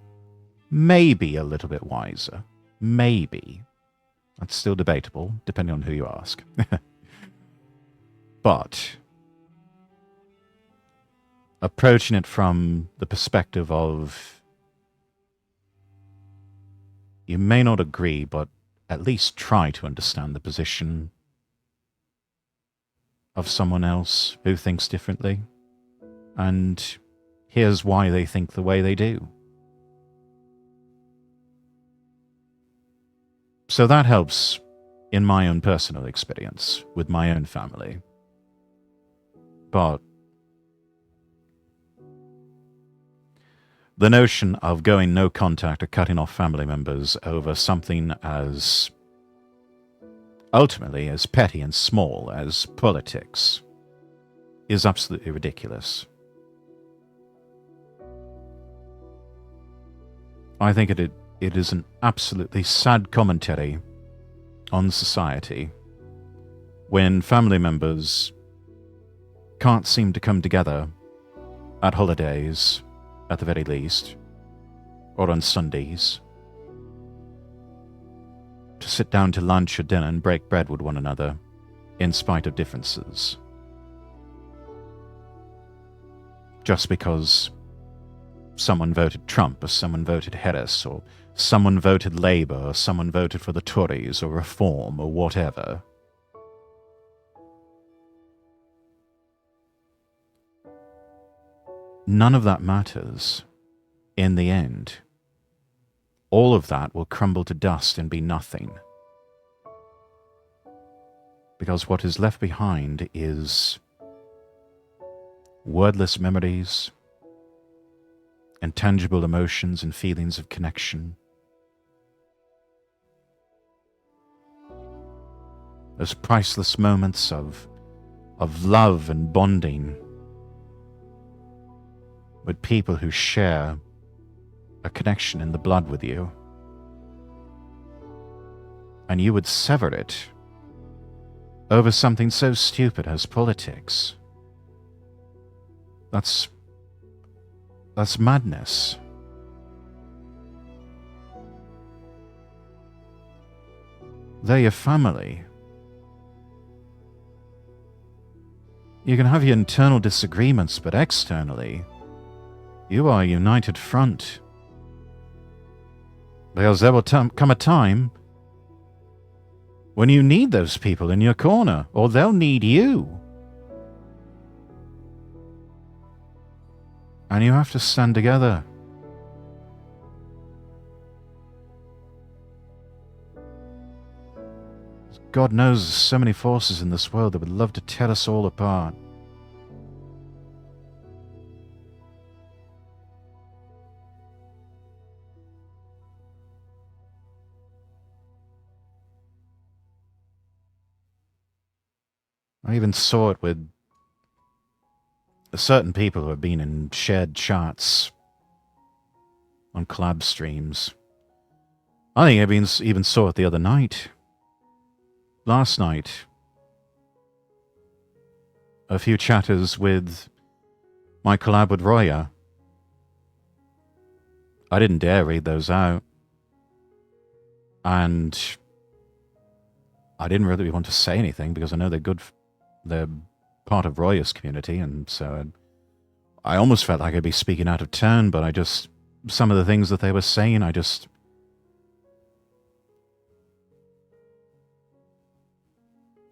maybe a little bit wiser, maybe. That's still debatable, depending on who you ask. But approaching it from the perspective of, you may not agree, but at least try to understand the position of someone else who thinks differently. And here's why they think the way they do. So that helps in my own personal experience with my own family. But the notion of going no contact or cutting off family members over something as ultimately as petty and small as politics is absolutely ridiculous. I think it is an absolutely sad commentary on society when family members can't seem to come together at holidays, at the very least, or on Sundays, to sit down to lunch or dinner and break bread with one another, in spite of differences. Just because someone voted Trump, or someone voted Harris, or someone voted Labour, or someone voted for the Tories, or Reform, or whatever. None of that matters in the end. All of that will crumble to dust and be nothing. Because what is left behind is wordless memories, intangible emotions and feelings of connection. Those priceless moments of love and bonding with people who share a connection in the blood with you. And you would sever it over something so stupid as politics. That's madness. They're your family. You can have your internal disagreements, but externally, you are a united front. Because there will come a time when you need those people in your corner, or they'll need you. And you have to stand together. God knows there's so many forces in this world that would love to tear us all apart. I even saw it with certain people who have been in shared chats on collab streams. I think I even saw it the other night. Last night. A few chatters with my collab with Roya. I didn't dare read those out. And I didn't really want to say anything because I know they're good. They're part of Roya's community, and so I almost felt like I'd be speaking out of turn, but some of the things that they were saying,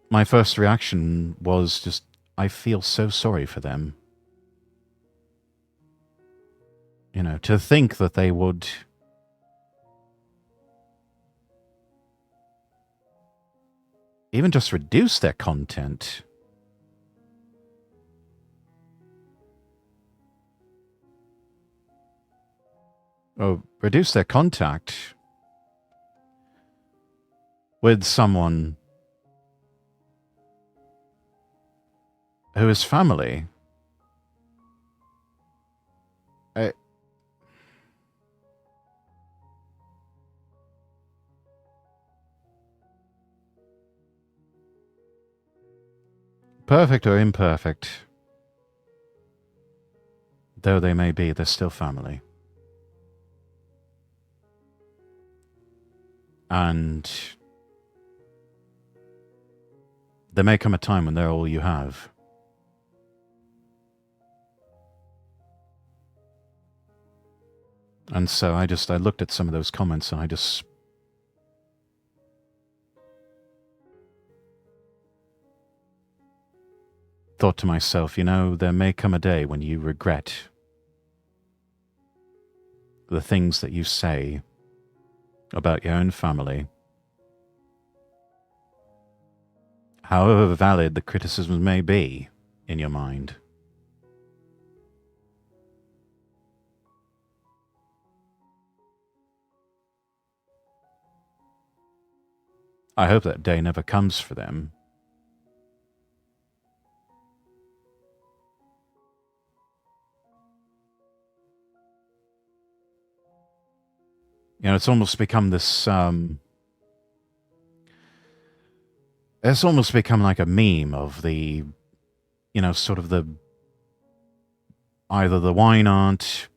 my first reaction was just, I feel so sorry for them. You know, to think that they would even just reduce their content. Or reduce their contact with someone who is family. Perfect or imperfect, though they may be, they're still family. And there may come a time when they're all you have. And so I looked at some of those comments and I just thought to myself, you know, there may come a day when you regret the things that you say about your own family, however valid the criticisms may be in your mind. I hope that day never comes for them. You know, it's almost become this, it's almost become like a meme of the, you know, sort of either the wine aunt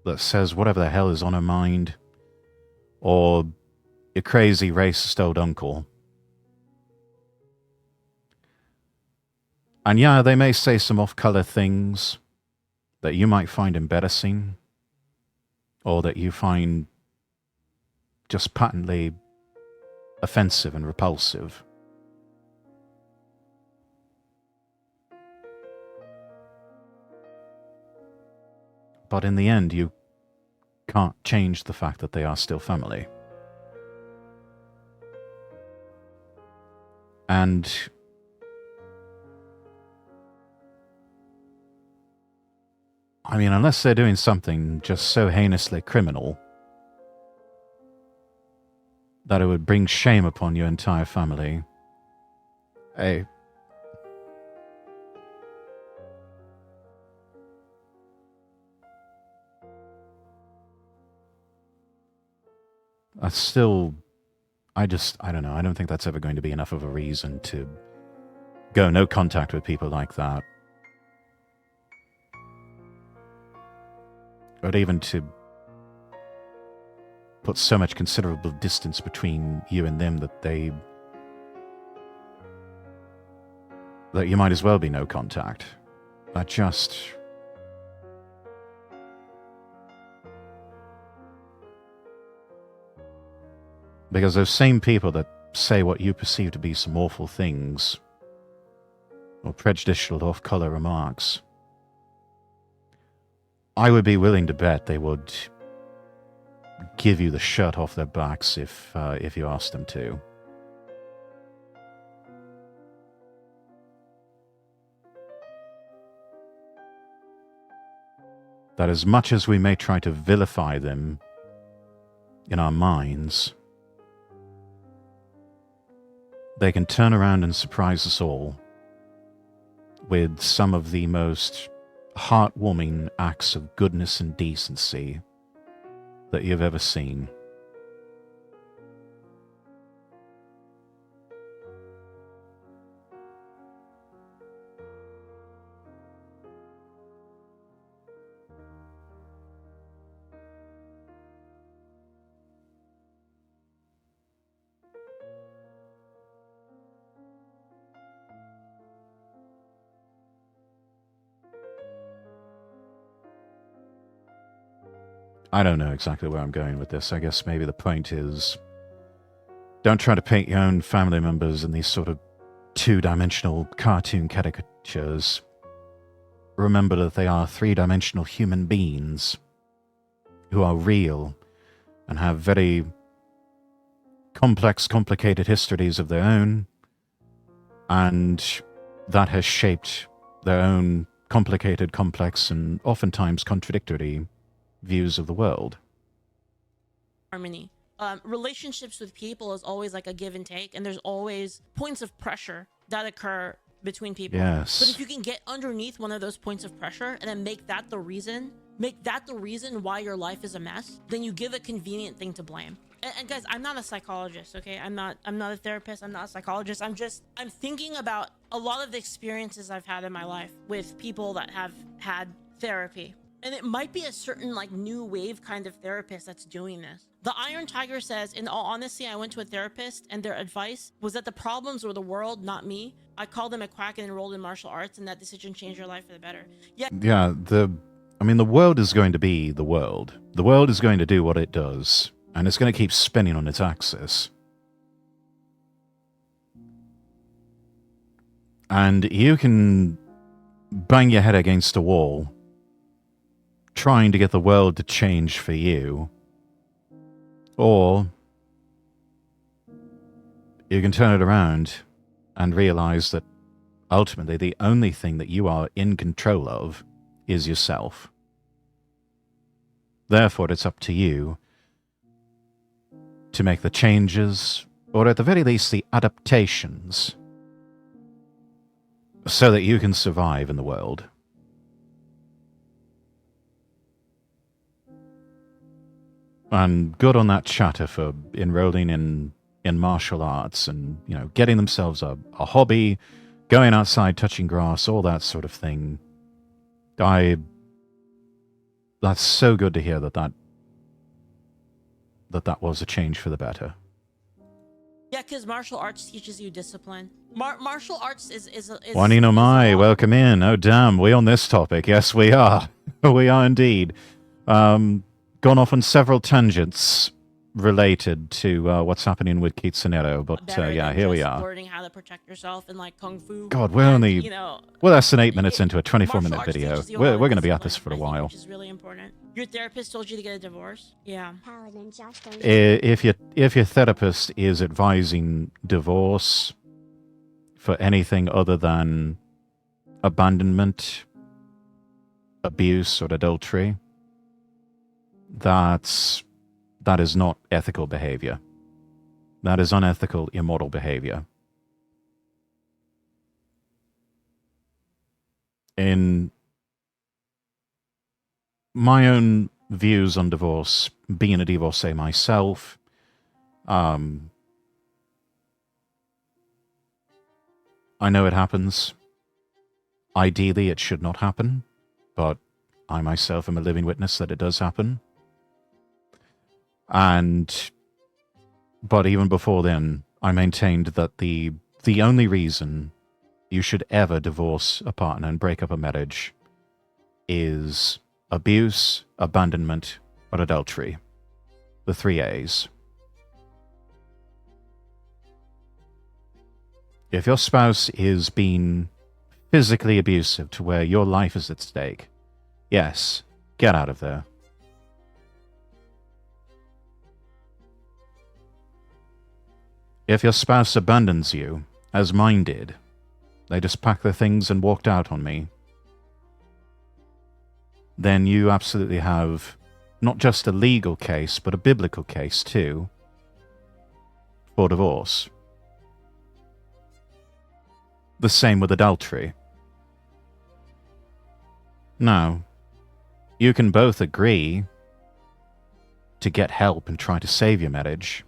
that says whatever the hell is on her mind, or your crazy racist old uncle. And yeah, they may say some off-color things that you might find embarrassing, or that you find just patently offensive and repulsive. But in the end, you can't change the fact that they are still family. And I mean, unless they're doing something just so heinously criminal that it would bring shame upon your entire family, I don't know. I don't think that's ever going to be enough of a reason to go no contact with people like that. Or even to put so much considerable distance between you and them that you might as well be no contact. Because those same people that say what you perceive to be some awful things, or prejudicial off-color remarks, I would be willing to bet they would give you the shirt off their backs if you asked them to. That as much as we may try to vilify them in our minds, they can turn around and surprise us all with some of the most heartwarming acts of goodness and decency that you've ever seen. I don't know exactly where I'm going with this. I guess maybe the point is, don't try to paint your own family members in these sort of two-dimensional cartoon caricatures. Remember that they are three-dimensional human beings who are real and have very complex, complicated histories of their own, and that has shaped their own complicated, complex, and oftentimes contradictory views of the world. Harmony. Relationships with people is always like a give and take, and there's always points of pressure that occur between people. Yes. But if you can get underneath one of those points of pressure and then make that the reason why your life is a mess, then you give a convenient thing to blame. And guys, I'm not a psychologist, okay? I'm not a therapist, I'm not a psychologist. I'm thinking about a lot of the experiences I've had in my life with people that have had therapy. And it might be a certain like new wave kind of therapist that's doing this. The Iron Tiger says, in all honesty, I went to a therapist and their advice was that the problems were the world, not me. I called them a quack and enrolled in martial arts, and that decision changed your life for the better. Yeah. Yeah, the world is going to be the world. The world is going to do what it does, and it's going to keep spinning on its axis. And you can bang your head against a wall trying to get the world to change for you, or you can turn it around and realize that ultimately the only thing that you are in control of is yourself. Therefore, it's up to you to make the changes, or at the very least the adaptations, so that you can survive in the world. And good on that chatter for enrolling in martial arts and, you know, getting themselves a hobby, going outside, touching grass, all that sort of thing. That's so good to hear that was a change for the better. Yeah, because martial arts teaches you discipline. Martial arts is Juanino Mai, welcome in. Oh, damn, we on this topic. Yes, we are. We are indeed. Gone off on several tangents related to what's happening with Kitsunero, but yeah, here we are. Learning how to protect yourself in like kung fu. God, we're only less than 8 minutes into a 24-minute video. We're going to be at this for a while. Which is really important. Your therapist told you to get a divorce? Yeah. If your therapist is advising divorce for anything other than abandonment, abuse, or adultery, that is not ethical behavior. That is unethical, immoral behavior. In my own views on divorce, being a divorcee myself, I know it happens. Ideally, it should not happen, but I myself am a living witness that it does happen. But even before then, I maintained that the only reason you should ever divorce a partner and break up a marriage is abuse, abandonment, or adultery. The 3 A's. If your spouse is being physically abusive to where your life is at stake, yes, get out of there. If your spouse abandons you, as mine did, they just packed their things and walked out on me, then you absolutely have not just a legal case, but a biblical case too, for divorce. The same with adultery. Now, you can both agree to get help and try to save your marriage,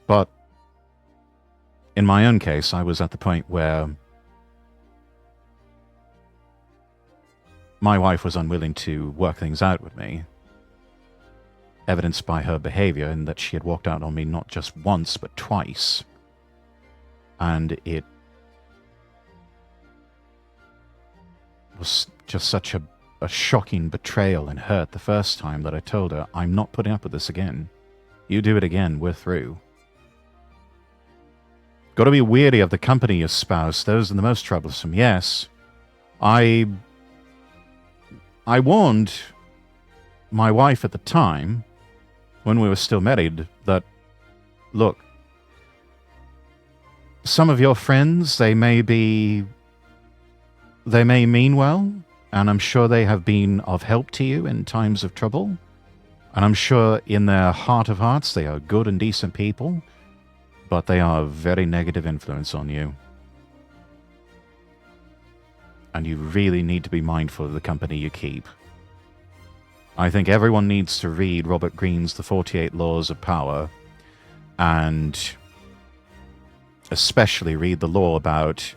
but in my own case, I was at the point where my wife was unwilling to work things out with me, evidenced by her behavior in that she had walked out on me not just once, but twice. And it was just such a shocking betrayal and hurt the first time that I told her, I'm not putting up with this again. You do it again, we're through. Got to be wary of the company you espouse. Those are the most troublesome. Yes, I warned my wife at the time, when we were still married, that, look, some of your friends, they may mean well, and I'm sure they have been of help to you in times of trouble, and I'm sure in their heart of hearts they are good and decent people, but they are a very negative influence on you. And you really need to be mindful of the company you keep. I think everyone needs to read Robert Greene's The 48 Laws of Power, and especially read the law about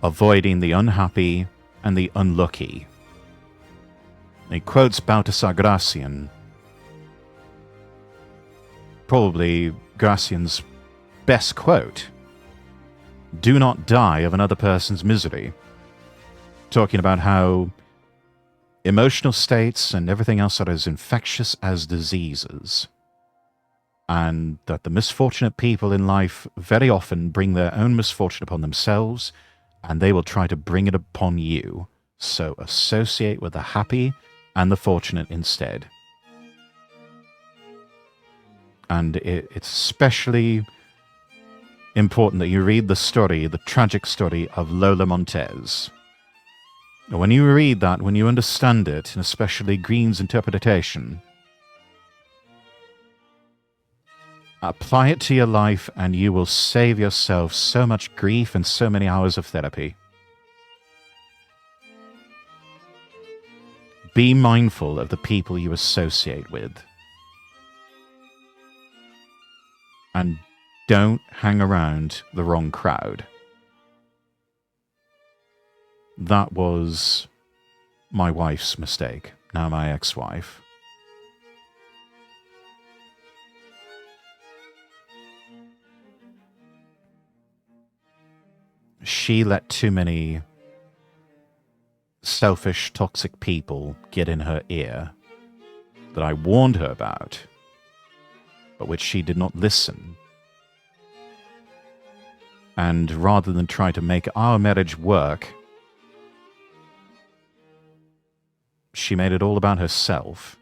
avoiding the unhappy and the unlucky. He quotes Baltasar Gracian, probably Gracian's best quote. Do not die of another person's misery. Talking about how emotional states and everything else are as infectious as diseases. And that the misfortunate people in life very often bring their own misfortune upon themselves, and they will try to bring it upon you. So associate with the happy and the fortunate instead. And it's especially important that you read the story, the tragic story of Lola Montez. When you read that, when you understand it, and especially Greene's interpretation, apply it to your life and you will save yourself so much grief and so many hours of therapy. Be mindful of the people you associate with. And don't hang around the wrong crowd. That was my wife's mistake, now my ex-wife. She let too many selfish, toxic people get in her ear that I warned her about, but which she did not listen. And rather than try to make our marriage work, she made it all about herself.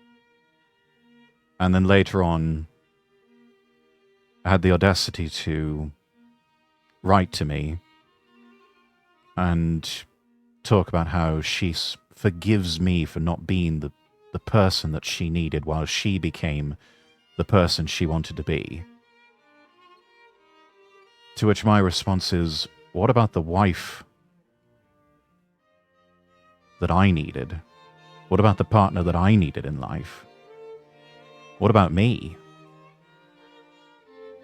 And then later on, had the audacity to write to me and talk about how she forgives me for not being the person that she needed while she became the person she wanted to be. To which my response is, what about the wife that I needed? What about the partner that I needed in life? What about me?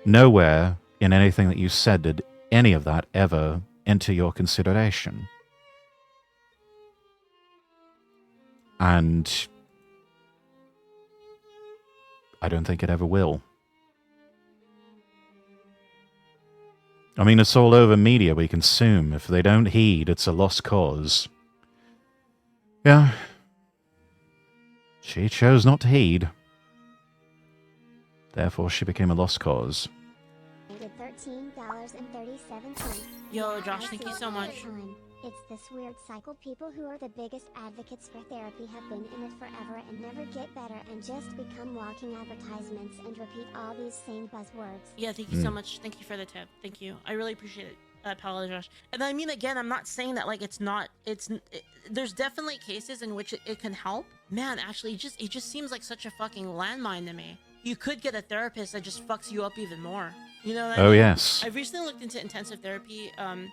Nowhere in anything that you said did any of that ever enter your consideration. And I don't think it ever will. I mean, it's all over media we consume. If they don't heed, it's a lost cause. Yeah. She chose not to heed. Therefore, she became a lost cause. $13.37. Yo, Josh, thank you so much. It's this weird cycle. People who are the biggest advocates for therapy have been in it forever and never get better and just become walking advertisements and repeat all these same buzzwords. Yeah, thank you so much. Thank you for the tip. Thank you. I really appreciate it. Pal Josh. And I mean, again, I'm not saying that like there's definitely cases in which it can help. Man, actually, it just seems like such a fucking landmine to me. You could get a therapist that just fucks you up even more. You know what I mean? Oh, yes. I've recently looked into intensive therapy. In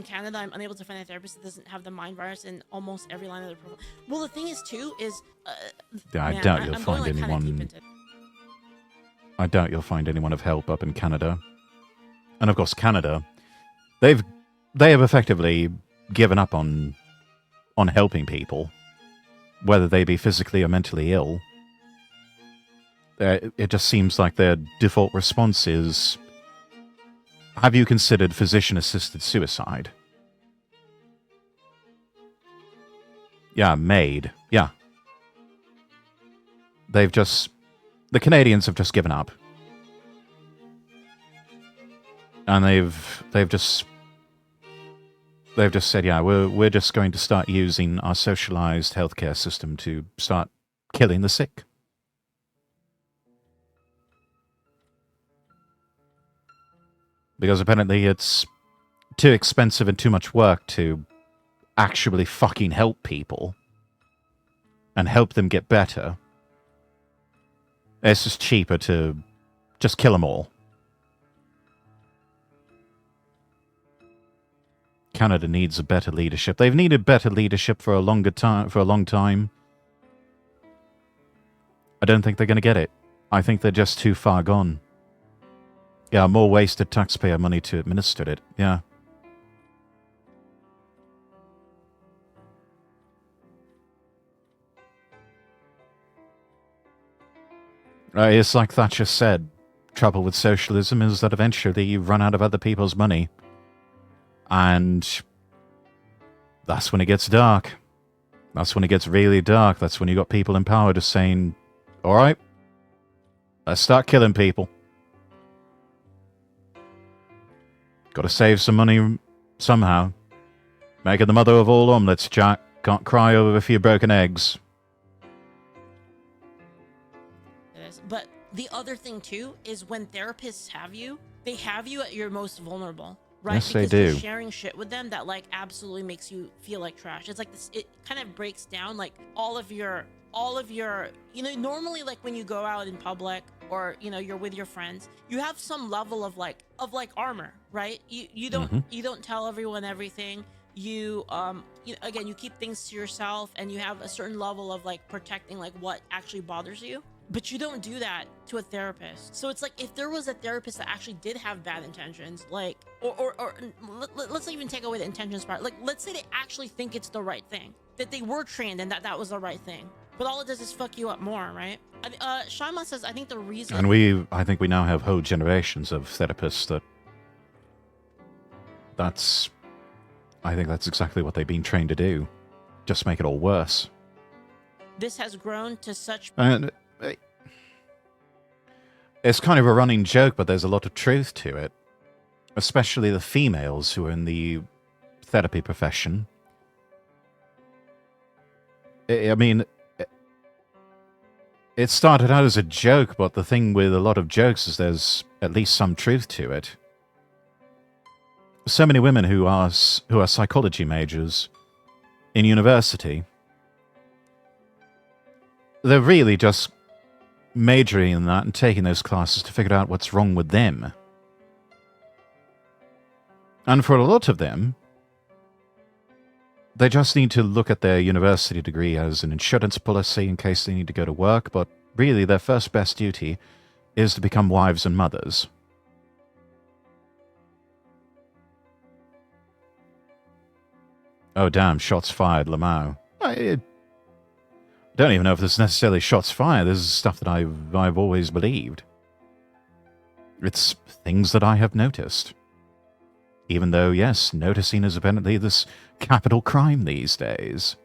Canada, I'm unable to find a therapist that doesn't have the mind virus in almost every line of the profile. Well, the thing is, too, is... Yeah, I man, doubt you'll I'm find going, like, kinda deep anyone... into- I doubt you'll find anyone of help up in Canada. And of course, Canada, they have effectively given up on helping people, whether they be physically or mentally ill. It just seems like their default response is, have you considered physician-assisted suicide? Yeah, MAID. Yeah. The Canadians have just given up. And they've just said, yeah, we're just going to start using our socialized healthcare system to start killing the sick. Because apparently it's too expensive and too much work to actually fucking help people and help them get better. It's just cheaper to just kill them all. Canada needs a better leadership. They've needed better leadership for a long time. I don't think they're going to get it. I think they're just too far gone. Yeah, more wasted taxpayer money to administer it. Yeah. It's like Thatcher said, trouble with socialism is that eventually you run out of other people's money. And that's when it gets dark. That's when it gets really dark. That's when you got people in power just saying, all right, let's start killing people. Got to save some money somehow. Making the mother of all omelets, Jack. Can't cry over a few broken eggs. But the other thing, too, is when therapists have you, they have you at your most vulnerable. Right? Yes, because they do. You're sharing shit with them that like absolutely makes you feel like trash. It's like this. It kind of breaks down like all of your. You know, normally like when you go out in public or you know you're with your friends, you have some level of armor, right? You don't tell everyone everything. You again you keep things to yourself and you have a certain level of like protecting like what actually bothers you. But you don't do that to a therapist. So it's like if there was a therapist that actually did have bad intentions, like, or let's not even take away the intentions part. Like, let's say they actually think it's the right thing, that they were trained and that was the right thing. But all it does is fuck you up more, right? Shaima says, I think the reason... And I think we now have whole generations of therapists I think that's exactly what they've been trained to do. Just make it all worse. This has grown to such... And it's kind of a running joke, but there's a lot of truth to it. Especially the females who are in the therapy profession. I mean, it started out as a joke, but the thing with a lot of jokes is there's at least some truth to it. So many women who are psychology majors in university, they're really just majoring in that and taking those classes to figure out what's wrong with them. And for a lot of them, they just need to look at their university degree as an insurance policy in case they need to go to work, but really their first best duty is to become wives and mothers. Oh damn, shots fired, Lamau. I don't even know if this is necessarily shots fired. This is stuff that I've always believed. It's things that I have noticed. Even though, yes, noticing is apparently this capital crime these days.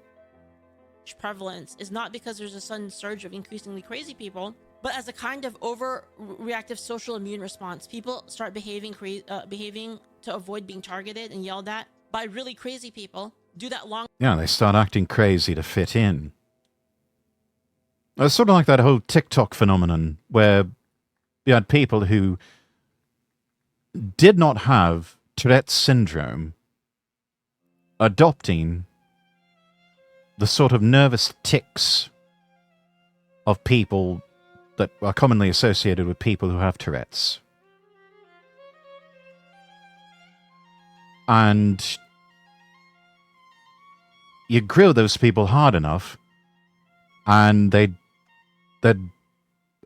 Prevalence is not because there's a sudden surge of increasingly crazy people, but But as a kind of overreactive social immune response, people start behaving to avoid being targeted and yelled at by really crazy people. Do that long. Yeah, they start acting crazy to fit in. It's sort of like that whole TikTok phenomenon where you had people who did not have Tourette's syndrome adopting the sort of nervous tics of people that are commonly associated with people who have Tourette's. And you grill those people hard enough, and their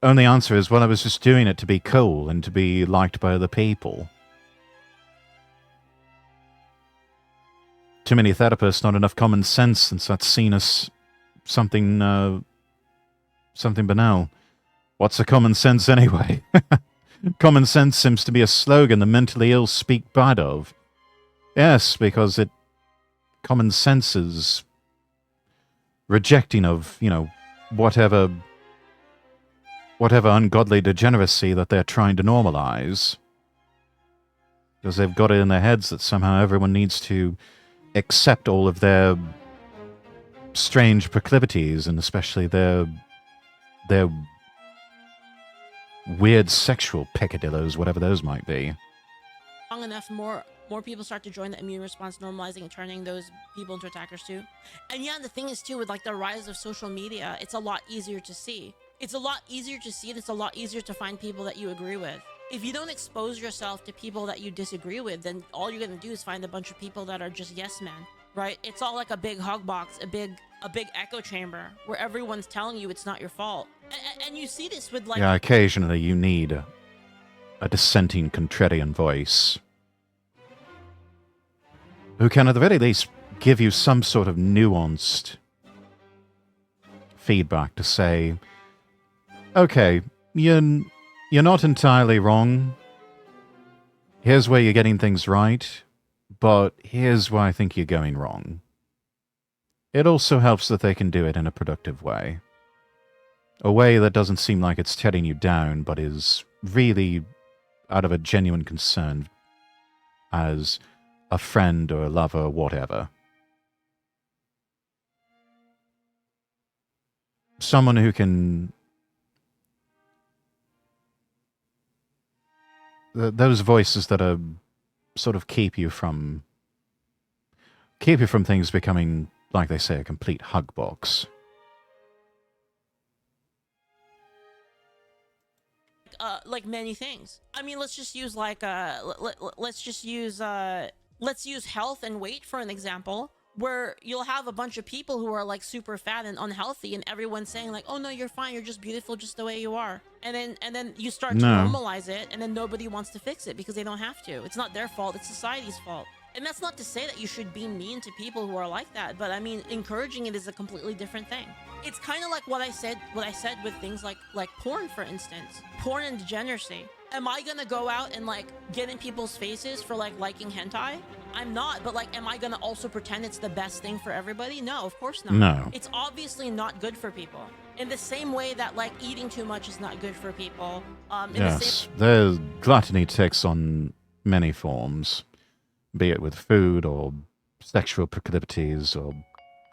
only answer is, well, I was just doing it to be cool and to be liked by other people. Too many therapists, not enough common sense, since that's seen as something banal. What's a common sense anyway? Common sense seems to be a slogan the mentally ill speak bad of. Yes, because common sense is rejecting of, whatever ungodly degeneracy that they're trying to normalize. Because they've got it in their heads that somehow everyone needs to accept all of their strange proclivities, and especially their weird sexual peccadillos, whatever those might be. Long enough, more people start to join the immune response, normalizing and turning those people into attackers too. And yeah, the thing is too, with like the rise of social media, it's a lot easier to see. It's a lot easier to see, and it's a lot easier to find people that you agree with. If you don't expose yourself to people that you disagree with, then all you're gonna do is find a bunch of people that are just yes men, right? It's all like a big hug box, a big echo chamber where everyone's telling you it's not your fault. And you see this with like... Yeah, occasionally you need a dissenting contrarian voice who can at the very least give you some sort of nuanced feedback to say, okay, you're not entirely wrong. Here's where you're getting things right, but here's where I think you're going wrong. It also helps that they can do it in a productive way. A way that doesn't seem like it's tearing you down, but is really out of a genuine concern as a friend or a lover or whatever. Someone who can... Those voices that are sort of keep you from things becoming, like they say, a complete hug box. Like many things. I mean, let's just use like let's use health and weight for an example, where you'll have a bunch of people who are like super fat and unhealthy, and everyone's saying like, oh no, you're fine, you're just beautiful just the way you are. And then you start to normalize it, and then nobody wants to fix it because they don't have to. It's not their fault, it's society's fault. And that's not to say that you should be mean to people who are like that, but I mean, encouraging it is a completely different thing. It's kind of like what I said with things like porn, for instance. Porn and degeneracy. Am I gonna go out and like get in people's faces for like liking hentai? I'm not, but like, am I gonna also pretend it's the best thing for everybody? No, of course not. No. It's obviously not good for people. In the same way that like eating too much is not good for people. Yes, the gluttony takes on many forms, be it with food or sexual proclivities or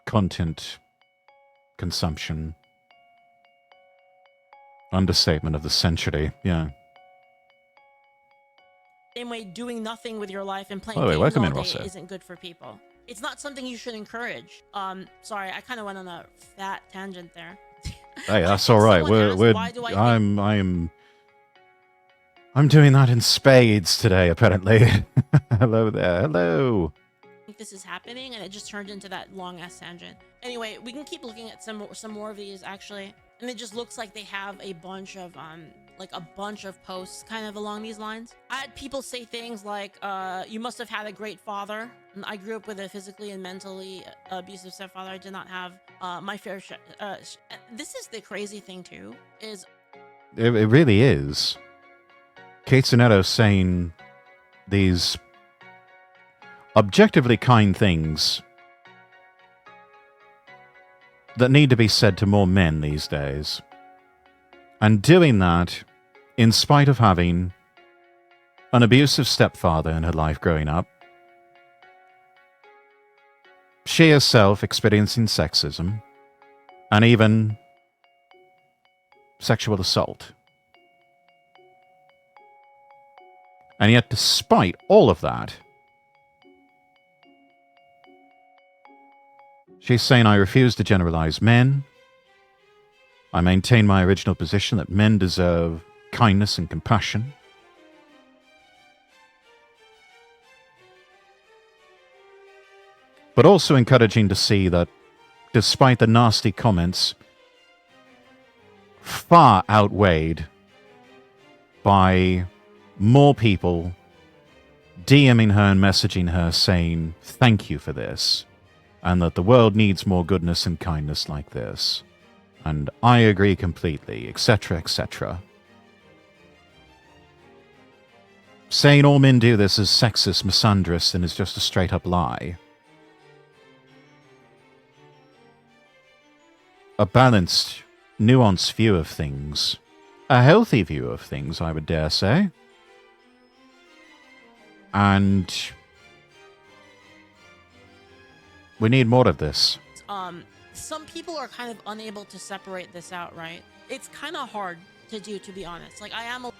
content consumption. Understatement of the century, yeah. Same way, doing nothing with your life and playing By the way, games welcome all in, day Rosso. isn't good for people. It's not something you should encourage. Sorry, I kind of went on a fat tangent there. Hey, that's all right. I'm doing that in spades today, apparently. Hello there. Hello. I think this is happening, and it just turned into that long ass tangent. Anyway, we can keep looking at some more of these actually, and it just looks like they have a bunch of posts kind of along these lines. I had people say things like, you must have had a great father. I grew up with a physically and mentally abusive stepfather. I did not have my fair share. This is the crazy thing too, is... It really is. Kitsunero saying these objectively kind things that need to be said to more men these days. And doing that in spite of having an abusive stepfather in her life growing up, she herself experiencing sexism, and even sexual assault. And yet, despite all of that, she's saying, I refuse to generalize men. I maintain my original position that men deserve kindness and compassion. But also encouraging to see that, despite the nasty comments, far outweighed by more people DMing her and messaging her saying, thank you for this, and that the world needs more goodness and kindness like this. And I agree completely, etc., etc. Saying all men do this is sexist, misandrist, and is just a straight-up lie. A balanced, nuanced view of things. A healthy view of things, I would dare say. And we need more of this. Some people are kind of unable to separate this out, right? It's kind of hard to do, to be honest. Like, I am a...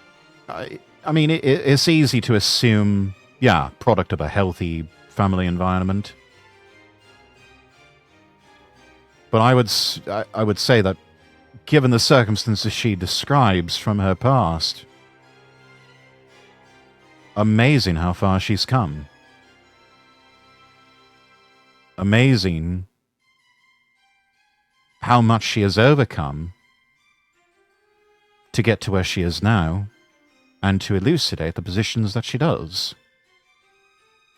I mean, it's easy to assume, yeah, product of a healthy family environment. But I would say that, given the circumstances she describes from her past, amazing how far she's come. Amazing how much she has overcome to get to where she is now and to elucidate the positions that she does.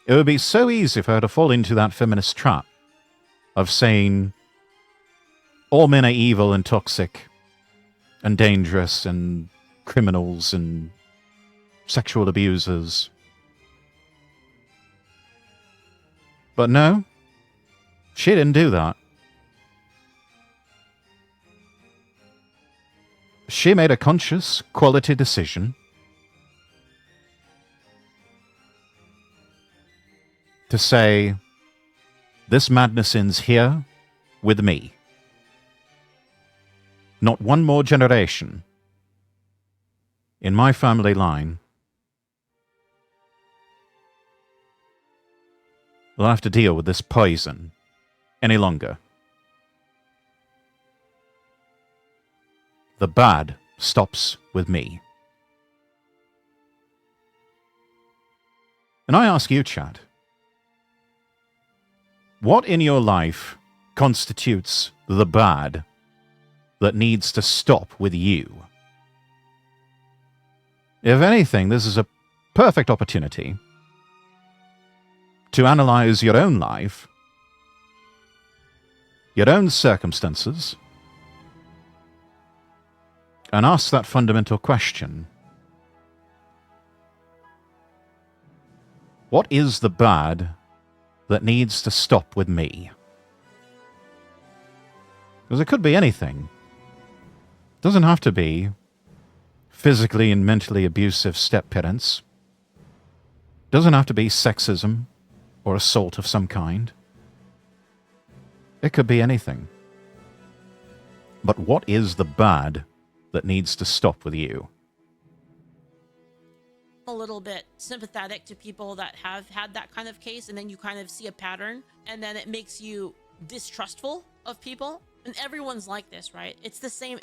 It would be so easy for her to fall into that feminist trap of saying all men are evil and toxic and dangerous and criminals and sexual abusers. But no, she didn't do that. She made a conscious, quality decision to say, this madness ends here with me. Not one more generation in my family line will have to deal with this poison any longer. The bad stops with me. And I ask you, chat, what in your life constitutes the bad that needs to stop with you? If anything, this is a perfect opportunity to analyze your own life, your own circumstances, and ask that fundamental question. What is the bad that needs to stop with me? Because it could be anything. It doesn't have to be physically and mentally abusive step-parents. It doesn't have to be sexism or assault of some kind. It could be anything. But what is the bad that needs to stop with you? A little bit sympathetic to people that have had that kind of case, and then you kind of see a pattern, and then it makes you distrustful of people. And everyone's like this, right? It's the same.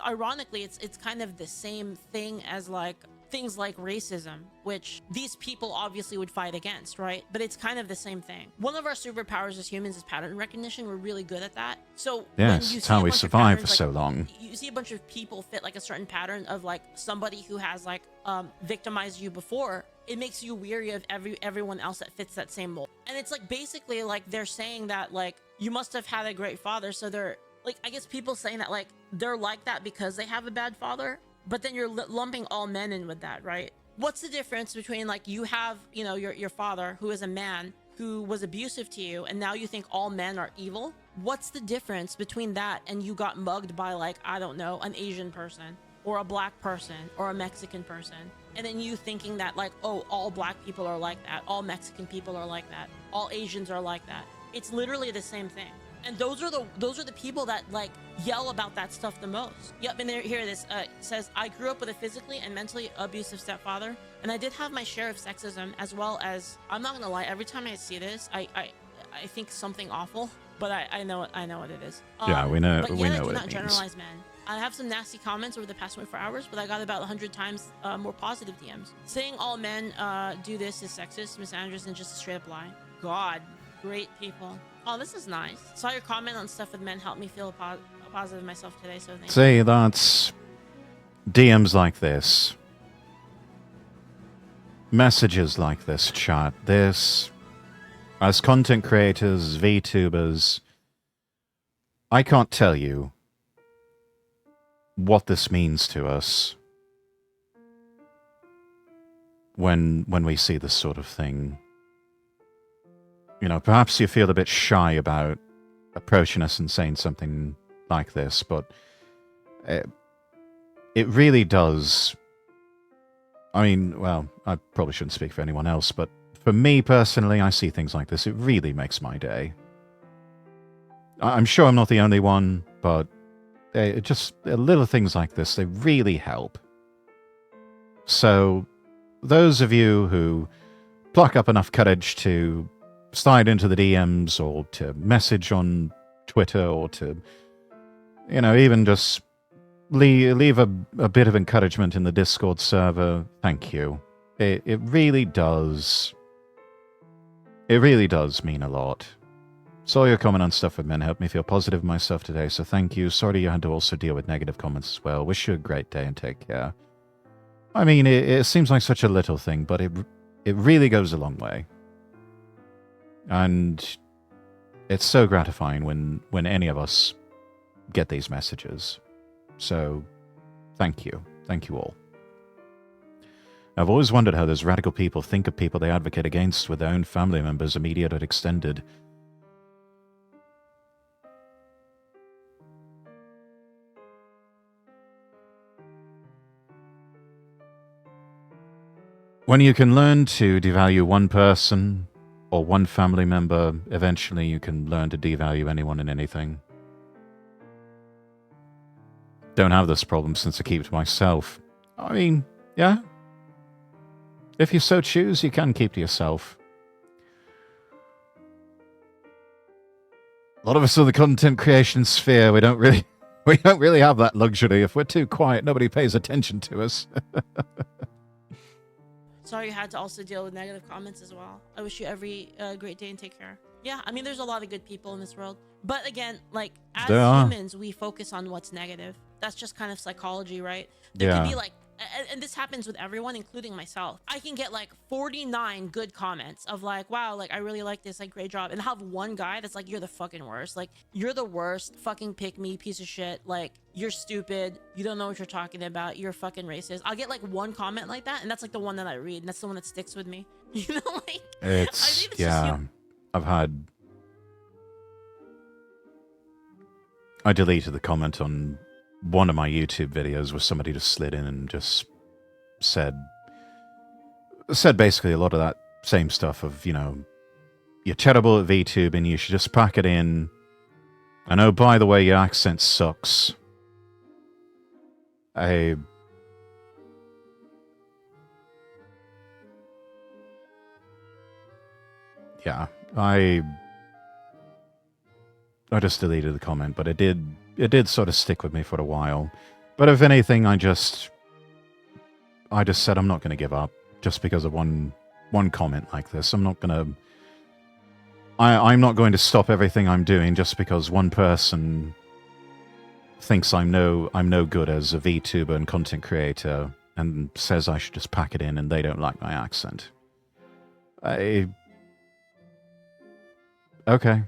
Ironically, it's kind of the same thing as like things like racism, which these people obviously would fight against, right? But it's kind of the same thing. One of our superpowers as humans is pattern recognition. We're really good at that. So yes, it's how we survived for so long. You see a bunch of people fit like a certain pattern of like somebody who has like victimized you before. It makes you weary of everyone else that fits that same mold. And it's like basically like they're saying that like you must have had a great father, so they're like, I guess people saying that like they're like that because they have a bad father. But then you're lumping all men in with that, right? What's the difference between like you have, you know, your father who is a man who was abusive to you, and now you think all men are evil What's the difference between that and you got mugged by, like, I don't know, an Asian person or a black person or a Mexican person? And then you thinking that, like, oh, all black people are like that, all Mexican people are like that, all Asians are like that. It's literally the same thing. And those are the people that, like, yell about that stuff the most. Yep, and here it is. It says, I grew up with a physically and mentally abusive stepfather, and I did have my share of sexism, as well as, I'm not gonna lie, every time I see this, I think something awful, but I know what it is. Yeah, we know. But We yet know I do what not it means. generalize men. I have some nasty comments over the past 24 hours, but I got about 100 times more positive DMs. Saying all men do this is sexist, misandrous, and just a straight up lie. God, great people. Oh, this is nice. Saw your comment on stuff with men helped me feel positive myself today, so thank you. See, that's DMs like this, messages like this, chat. This, as content creators, VTubers, I can't tell you what this means to us when we see this sort of thing. You know, perhaps you feel a bit shy about approaching us and saying something like this, but it really does. I mean, well, I probably shouldn't speak for anyone else, but for me personally, I see things like this. It really makes my day. I'm sure I'm not the only one, but just little things like this, they really help. So, those of you who pluck up enough courage to slide into the DMs or to message on Twitter or to, you know, even just leave a bit of encouragement in the Discord server, thank you. It really does. It really does mean a lot. Saw your comment on stuff with men helped me feel positive myself today, so thank you. Sorry you had to also deal with negative comments as well. Wish you a great day and take care. I mean, it seems like such a little thing, but it really goes a long way. And it's so gratifying when any of us get these messages. So, thank you. Thank you all. I've always wondered how those radical people think of people they advocate against with their own family members, immediate or extended. When you can learn to devalue one person or one family member, eventually you can learn to devalue anyone and anything. Don't have this problem since I keep it to myself. I mean, yeah. If you so choose, you can keep to yourself. A lot of us in the content creation sphere, we don't really have that luxury. If we're too quiet, nobody pays attention to us. Sorry you had to also deal with negative comments as well. I wish you every great day and take care. Yeah, I mean, there's a lot of good people in this world. But again, like, as humans, we focus on what's negative. That's just kind of psychology, right? There could be like, and this happens with everyone, including myself. I can get like 49 good comments of like, wow, like, I really like this, like, great job. And I'll have one guy that's like, you're the fucking worst. Like, you're the worst, fucking pick me, piece of shit. Like, you're stupid. You don't know what you're talking about. You're fucking racist. I'll get like one comment like that. And that's like the one that I read. And that's the one that sticks with me. You know, like, it's yeah, I deleted the comment on one of my YouTube videos where somebody just slid in and just said basically a lot of that same stuff of, you know, you're terrible at VTube and you should just pack it in. And oh, by the way, your accent sucks. I just deleted the comment, but it did sort of stick with me for a while. But if anything, I just said I'm not going to give up just because of one comment like this. I'm not going to stop everything I'm doing just because one person thinks I'm no good as a VTuber and content creator and says I should just pack it in and they don't like my accent. Okay.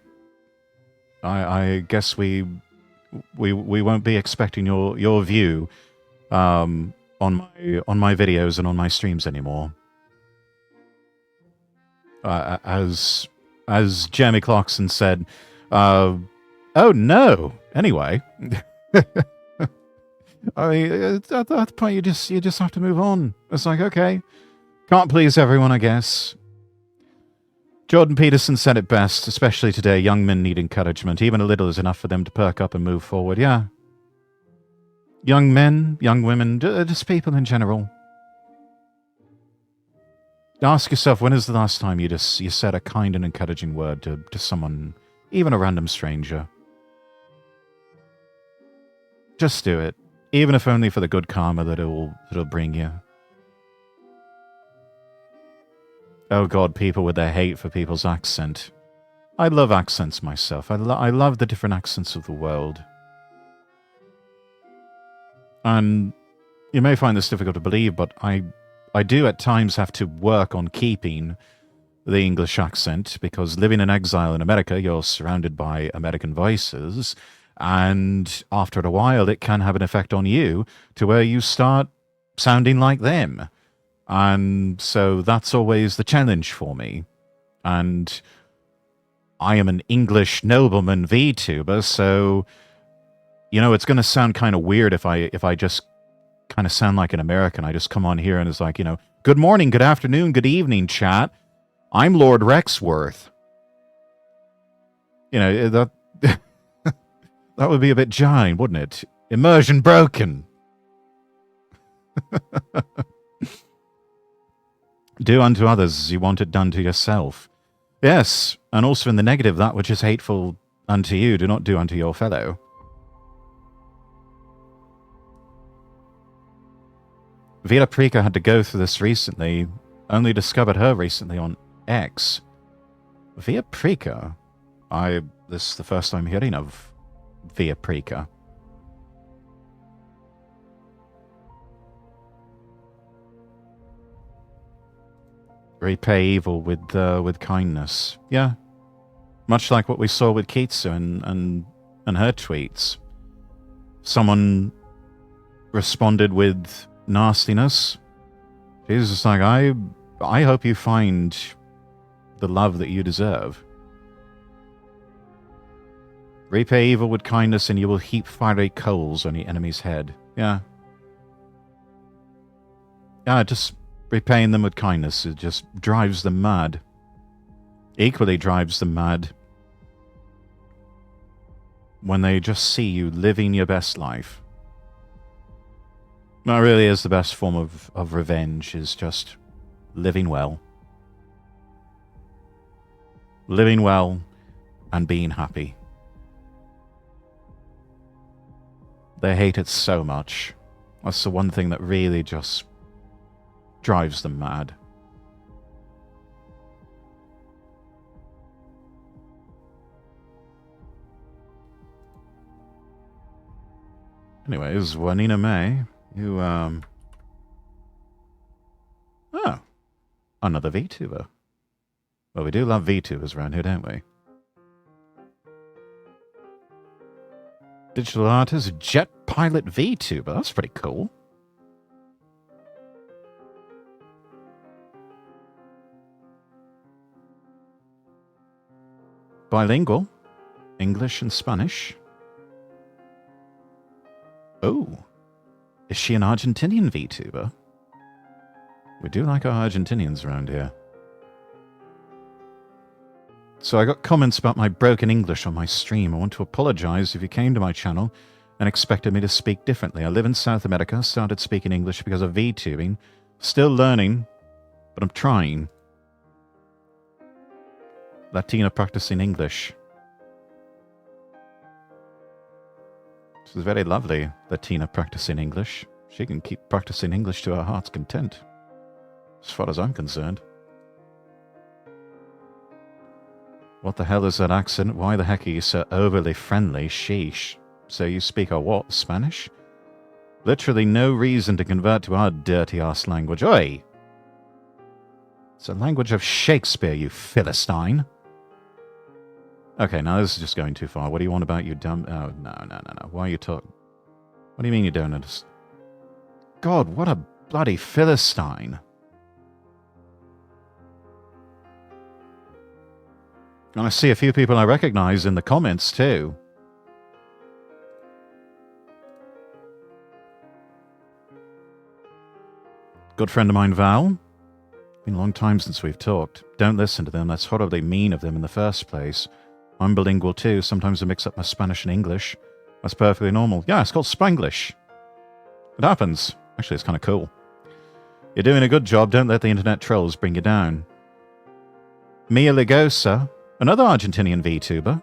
I guess we won't be expecting your view on my videos and on my streams anymore. As Jeremy Clarkson said, Oh, no. Anyway. I mean, at that point, you just have to move on. It's like, okay, can't please everyone, I guess. Jordan Peterson said it best, especially today, young men need encouragement. Even a little is enough for them to perk up and move forward. Yeah. Young men, young women, just people in general. Ask yourself, when is the last time you said a kind and encouraging word to someone, even a random stranger? Just do it. Even if only for the good karma that it'll bring you. Oh god, people with their hate for people's accent. I love accents myself. I love the different accents of the world. And you may find this difficult to believe, but I do at times have to work on keeping the English accent, because living in exile in America, you're surrounded by American voices, and after a while it can have an effect on you to where you start sounding like them. And so that's always the challenge for me. And I am an English nobleman VTuber, so, you know, it's going to sound kind of weird if I just kind of sound like an American. I just come on here and it's like, you know, good morning, good afternoon, good evening, chat. I'm Lord Rexworth. You know, that that would be a bit jarring, wouldn't it? Immersion broken. Do unto others as you want it done to yourself. Yes, and also in the negative, that which is hateful unto you, do not do unto your fellow. Vita Prika had to go through this recently. Only discovered her recently on X. Via Prika? This is the first time hearing of Via Prika. Repay evil with kindness. Yeah. Much like what we saw with Kitsu and her tweets. Someone responded with nastiness. She's just like, I hope you find the love that you deserve. Repay evil with kindness and you will heap fiery coals on your enemy's head. Yeah. Yeah, just repaying them with kindness, it just drives them mad. Equally drives them mad when they just see you living your best life. That really is the best form of revenge, is just living well. Living well and being happy. They hate it so much. That's the one thing that really just drives them mad. Anyways, Juanina May, you, Oh, another VTuber. Well, we do love VTubers around here, don't we? Digital artist, Jet Pilot VTuber. That's pretty cool. Bilingual. English and Spanish. Oh. Is she an Argentinian VTuber? We do like our Argentinians around here. So I got comments about my broken English on my stream. I want to apologize if you came to my channel and expected me to speak differently. I live in South America, started speaking English because of VTubing. Still learning, but I'm trying. Latina practicing English. This is very lovely, Latina practicing English. She can keep practicing English to her heart's content, as far as I'm concerned. What the hell is that accent? Why the heck are you so overly friendly? Sheesh. So you speak a what? Spanish? Literally no reason to convert to our dirty-ass language. Oi! It's a language of Shakespeare, you Philistine. Okay, now this is just going too far. What do you want about you dumb... Oh, no. Why are you talking? What do you mean you don't understand? God, what a bloody Philistine. And I see a few people I recognize in the comments, too. Good friend of mine, Val. Been a long time since we've talked. Don't listen to them. That's horribly mean of them in the first place. I'm bilingual too. Sometimes I mix up my Spanish and English. That's perfectly normal. Yeah, it's called Spanglish. It happens. Actually, it's kind of cool. You're doing a good job. Don't let the internet trolls bring you down. Mia Ligosa, another Argentinian VTuber.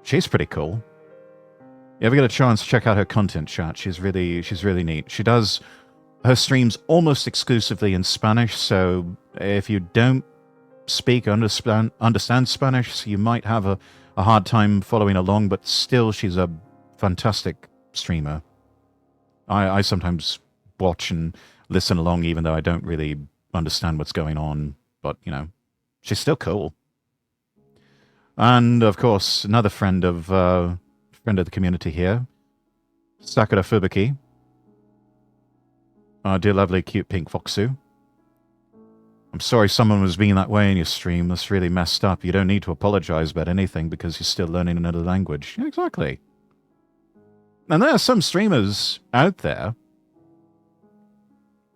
She's pretty cool. You ever get a chance, check out her content, chat. She's really neat. She does her streams almost exclusively in Spanish, so if you don't speak or understand Spanish, so you might have a hard time following along, but still she's a fantastic streamer. I sometimes watch and listen along even though I don't really understand what's going on, but, you know, she's still cool. And, of course, another friend of the community here, Sakura Fubuki. Dear lovely, cute pink Foxu. I'm sorry someone was being that way in your stream. That's really messed up. You don't need to apologize about anything because you're still learning another language. Yeah, exactly. And there are some streamers out there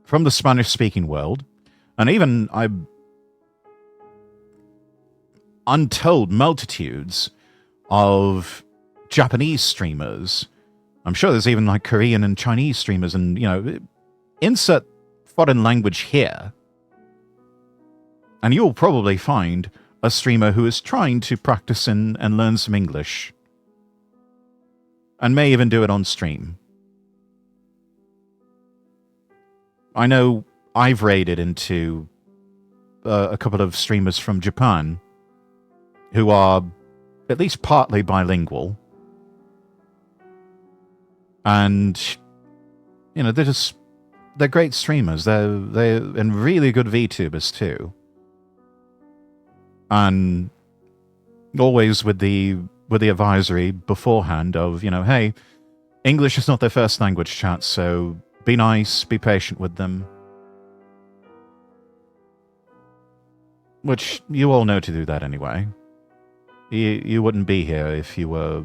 from the Spanish-speaking world, and even untold multitudes of Japanese streamers. I'm sure there's even like Korean and Chinese streamers, and, you know, insert foreign language here, and you'll probably find a streamer who is trying to practice and learn some English, and may even do it on stream. I know I've raided into a couple of streamers from Japan who are at least partly bilingual, and, you know, they're great streamers. They're and really good VTubers too. And always with the advisory beforehand of, you know, hey, English is not their first language, chat, so be nice, be patient with them. Which you all know to do that anyway. You wouldn't be here if you were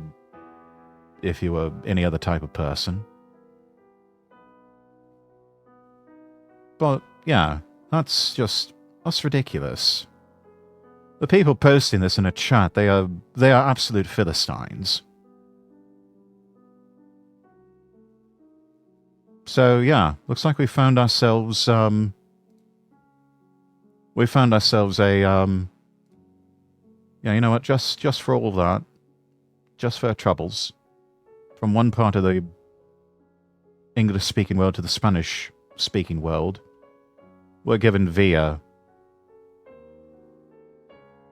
any other type of person. But yeah, that's ridiculous. The people posting this in a chat, they are absolute Philistines. So yeah, looks like we found ourselves a yeah, you know what, just for all that, just for our troubles, from one part of the English-speaking world to the Spanish-speaking world, we're giving Via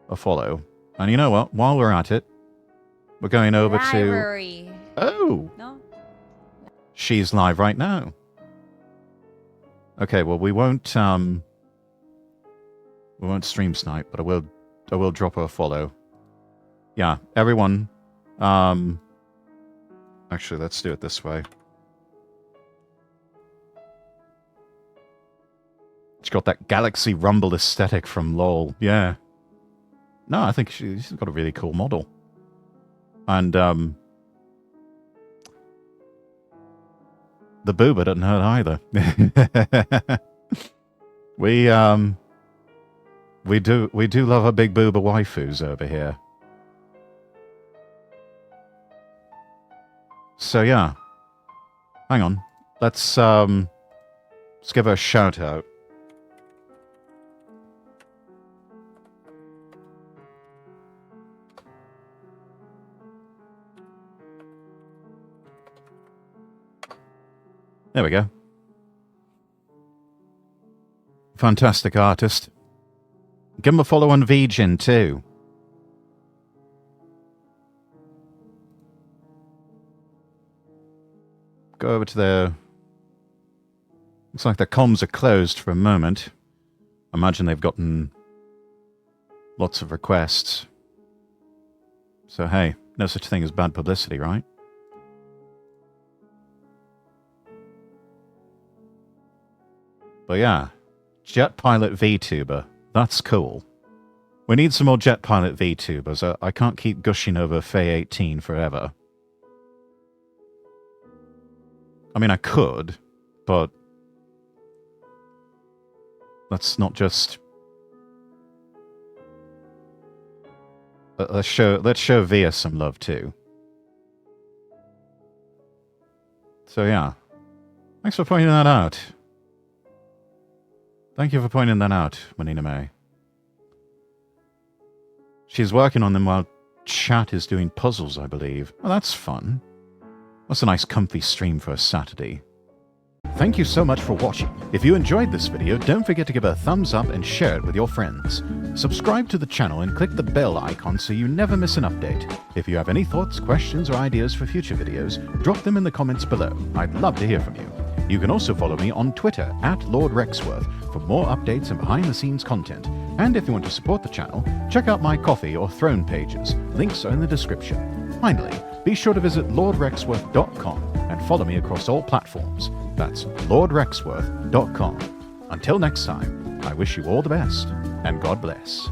a follow. And you know what? While we're at it, we're going over Library. to... Oh! No? She's live right now. Okay, well, we won't stream snipe, but I will drop her a follow. Yeah, everyone. Actually, let's do it this way. She's got that Galaxy Rumble aesthetic from LOL. Yeah. No, I think she's got a really cool model. And, the boober doesn't hurt either. We do love our big boober waifus over here. So yeah. Hang on. Let's give her a shout out. There we go. Fantastic artist. Give him a follow on VGen too. Go over to their... Looks like their comms are closed for a moment. I imagine they've gotten lots of requests. So hey, no such thing as bad publicity, right? But yeah, Jet Pilot VTuber. That's cool. We need some more Jet Pilot VTubers. I can't keep gushing over Faye 18 forever. I mean, I could, but Let's not just... Let's show Via some love too. So yeah. Thanks for pointing that out. Thank you for pointing that out, Manina May. She's working on them while chat is doing puzzles, I believe. Well, that's fun. That's a nice comfy stream for a Saturday. Thank you so much for watching. If you enjoyed this video, don't forget to give it a thumbs up and share it with your friends. Subscribe to the channel and click the bell icon so you never miss an update. If you have any thoughts, questions, or ideas for future videos, drop them in the comments below. I'd love to hear from you. You can also follow me on Twitter @LordRexworth for more updates and behind-the-scenes content. And if you want to support the channel, check out my Coffee or Throne pages. Links are in the description. Finally, be sure to visit LordRexworth.com and follow me across all platforms. That's LordRexworth.com. Until next time, I wish you all the best, and God bless.